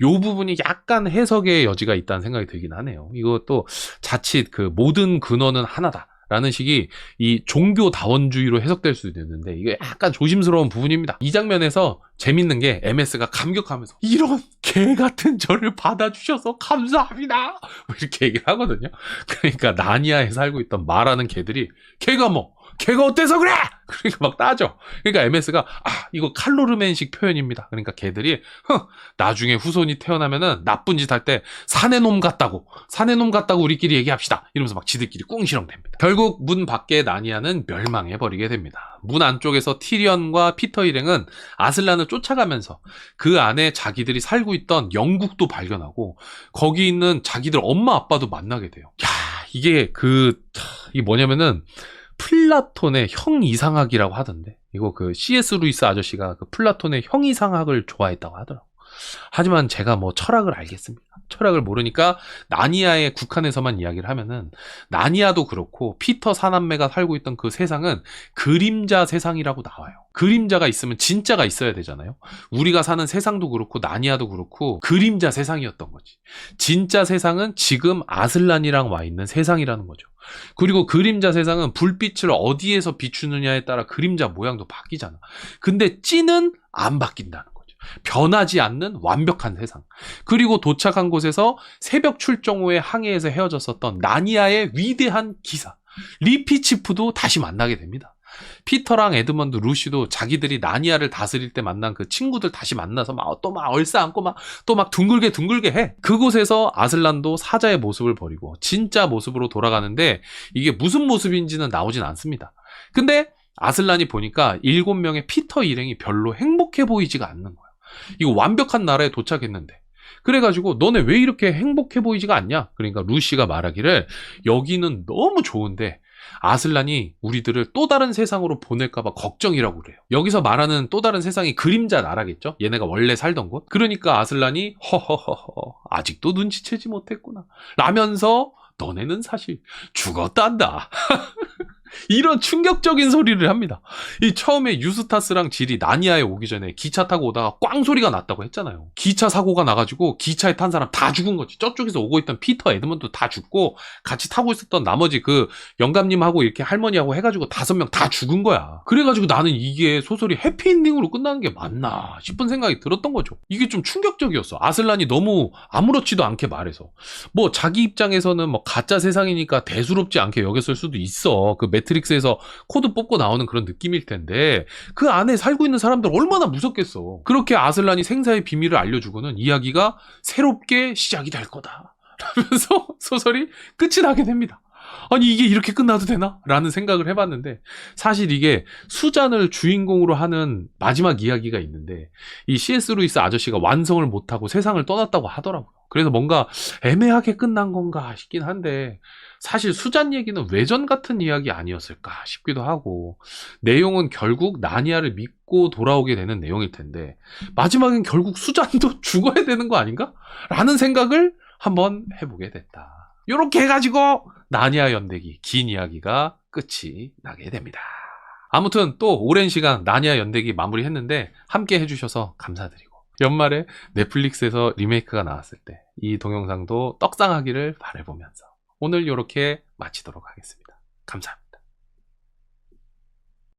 요 부분이 약간 해석의 여지가 있다는 생각이 들긴 하네요. 이것도 자칫 그 모든 근원은 하나다 라는 식이 이 종교다원주의로 해석될 수도 있는데 이게 약간 조심스러운 부분입니다. 이 장면에서 재밌는 게 MS가 감격하면서 이런 개 같은 저를 받아주셔서 감사합니다 뭐 이렇게 얘기를 하거든요. 그러니까 나니아에 살고 있던 마라는 개들이 걔가 어때서 그래? 그러니까 막 따져. 그러니까 MS가 이거 칼로르맨식 표현입니다. 그러니까 걔들이 나중에 후손이 태어나면은 나쁜 짓 할 때 사내놈 같다고 우리끼리 얘기합시다. 이러면서 막 지들끼리 꿍시렁댑니다. 결국 문 밖에 나니아는 멸망해버리게 됩니다. 문 안쪽에서 티리언과 피터 일행은 아슬란을 쫓아가면서 그 안에 자기들이 살고 있던 영국도 발견하고 거기 있는 자기들 엄마 아빠도 만나게 돼요. 야, 이게 뭐냐면은 플라톤의 형이상학이라고 하던데 이거 그 C.S. 루이스 아저씨가 그 플라톤의 형이상학을 좋아했다고 하더라고. 하지만 제가 뭐 철학을 알겠습니다. 철학을 모르니까 나니아에 국한해서만 이야기를 하면은 나니아도 그렇고 피터 사남매가 살고 있던 그 세상은 그림자 세상이라고 나와요. 그림자가 있으면 진짜가 있어야 되잖아요. 우리가 사는 세상도 그렇고 나니아도 그렇고 그림자 세상이었던 거지. 진짜 세상은 지금 아슬란이랑 와 있는 세상이라는 거죠. 그리고 그림자 세상은 불빛을 어디에서 비추느냐에 따라 그림자 모양도 바뀌잖아. 근데 찐은 안 바뀐다는 거죠. 변하지 않는 완벽한 세상. 그리고 도착한 곳에서 새벽 출정 후에 항해에서 헤어졌었던 나니아의 위대한 기사 리피치프도 다시 만나게 됩니다. 피터랑 에드먼드, 루시도 자기들이 나니아를 다스릴 때 만난 그 친구들 다시 만나서 또 얼싸안고 또 둥글게 해. 그곳에서 아슬란도 사자의 모습을 버리고 진짜 모습으로 돌아가는데 이게 무슨 모습인지는 나오진 않습니다. 근데 아슬란이 보니까 7명의 피터 일행이 별로 행복해 보이지가 않는 거야. 이거 완벽한 나라에 도착했는데. 그래가지고 너네 왜 이렇게 행복해 보이지가 않냐? 그러니까 루시가 말하기를 여기는 너무 좋은데 아슬란이 우리들을 또 다른 세상으로 보낼까봐 걱정이라고 그래요. 여기서 말하는 또 다른 세상이 그림자 나라겠죠? 얘네가 원래 살던 곳. 그러니까 아슬란이 허허허허 아직도 눈치채지 못했구나 라면서 너네는 사실 죽었단다. 이런 충격적인 소리를 합니다. 이 처음에 유스타스랑 질이 나니아에 오기 전에 기차 타고 오다가 꽝 소리가 났다고 했잖아요. 기차 사고가 나가지고 기차에 탄 사람 다 죽은 거지. 저쪽에서 오고 있던 피터, 에드먼드 다 죽고 같이 타고 있었던 나머지 그 영감님하고 이렇게 할머니하고 해가지고 5명 다 죽은 거야. 그래가지고 나는 이게 소설이 해피엔딩으로 끝나는 게 맞나 싶은 생각이 들었던 거죠. 이게 좀 충격적이었어. 아슬란이 너무 아무렇지도 않게 말해서 뭐 자기 입장에서는 뭐 가짜 세상이니까 대수롭지 않게 여겼을 수도 있어. 그 매트릭스에서 코드 뽑고 나오는 그런 느낌일 텐데 그 안에 살고 있는 사람들 얼마나 무섭겠어. 그렇게 아슬란이 생사의 비밀을 알려주고는 이야기가 새롭게 시작이 될 거다 라면서 소설이 끝이 나게 됩니다. 아니 이게 이렇게 끝나도 되나? 라는 생각을 해봤는데 사실 이게 수잔을 주인공으로 하는 마지막 이야기가 있는데 이 C.S. 루이스 아저씨가 완성을 못하고 세상을 떠났다고 하더라고요. 그래서 뭔가 애매하게 끝난 건가 싶긴 한데 사실 수잔 얘기는 외전 같은 이야기 아니었을까 싶기도 하고 내용은 결국 나니아를 믿고 돌아오게 되는 내용일 텐데 마지막엔 결국 수잔도 죽어야 되는 거 아닌가? 라는 생각을 한번 해보게 됐다. 요렇게 해가지고 나니아 연대기 긴 이야기가 끝이 나게 됩니다. 아무튼 또 오랜 시간 나니아 연대기 마무리했는데 함께 해주셔서 감사드리고 연말에 넷플릭스에서 리메이크가 나왔을 때 이 동영상도 떡상하기를 바라보면서 오늘 요렇게 마치도록 하겠습니다. 감사합니다.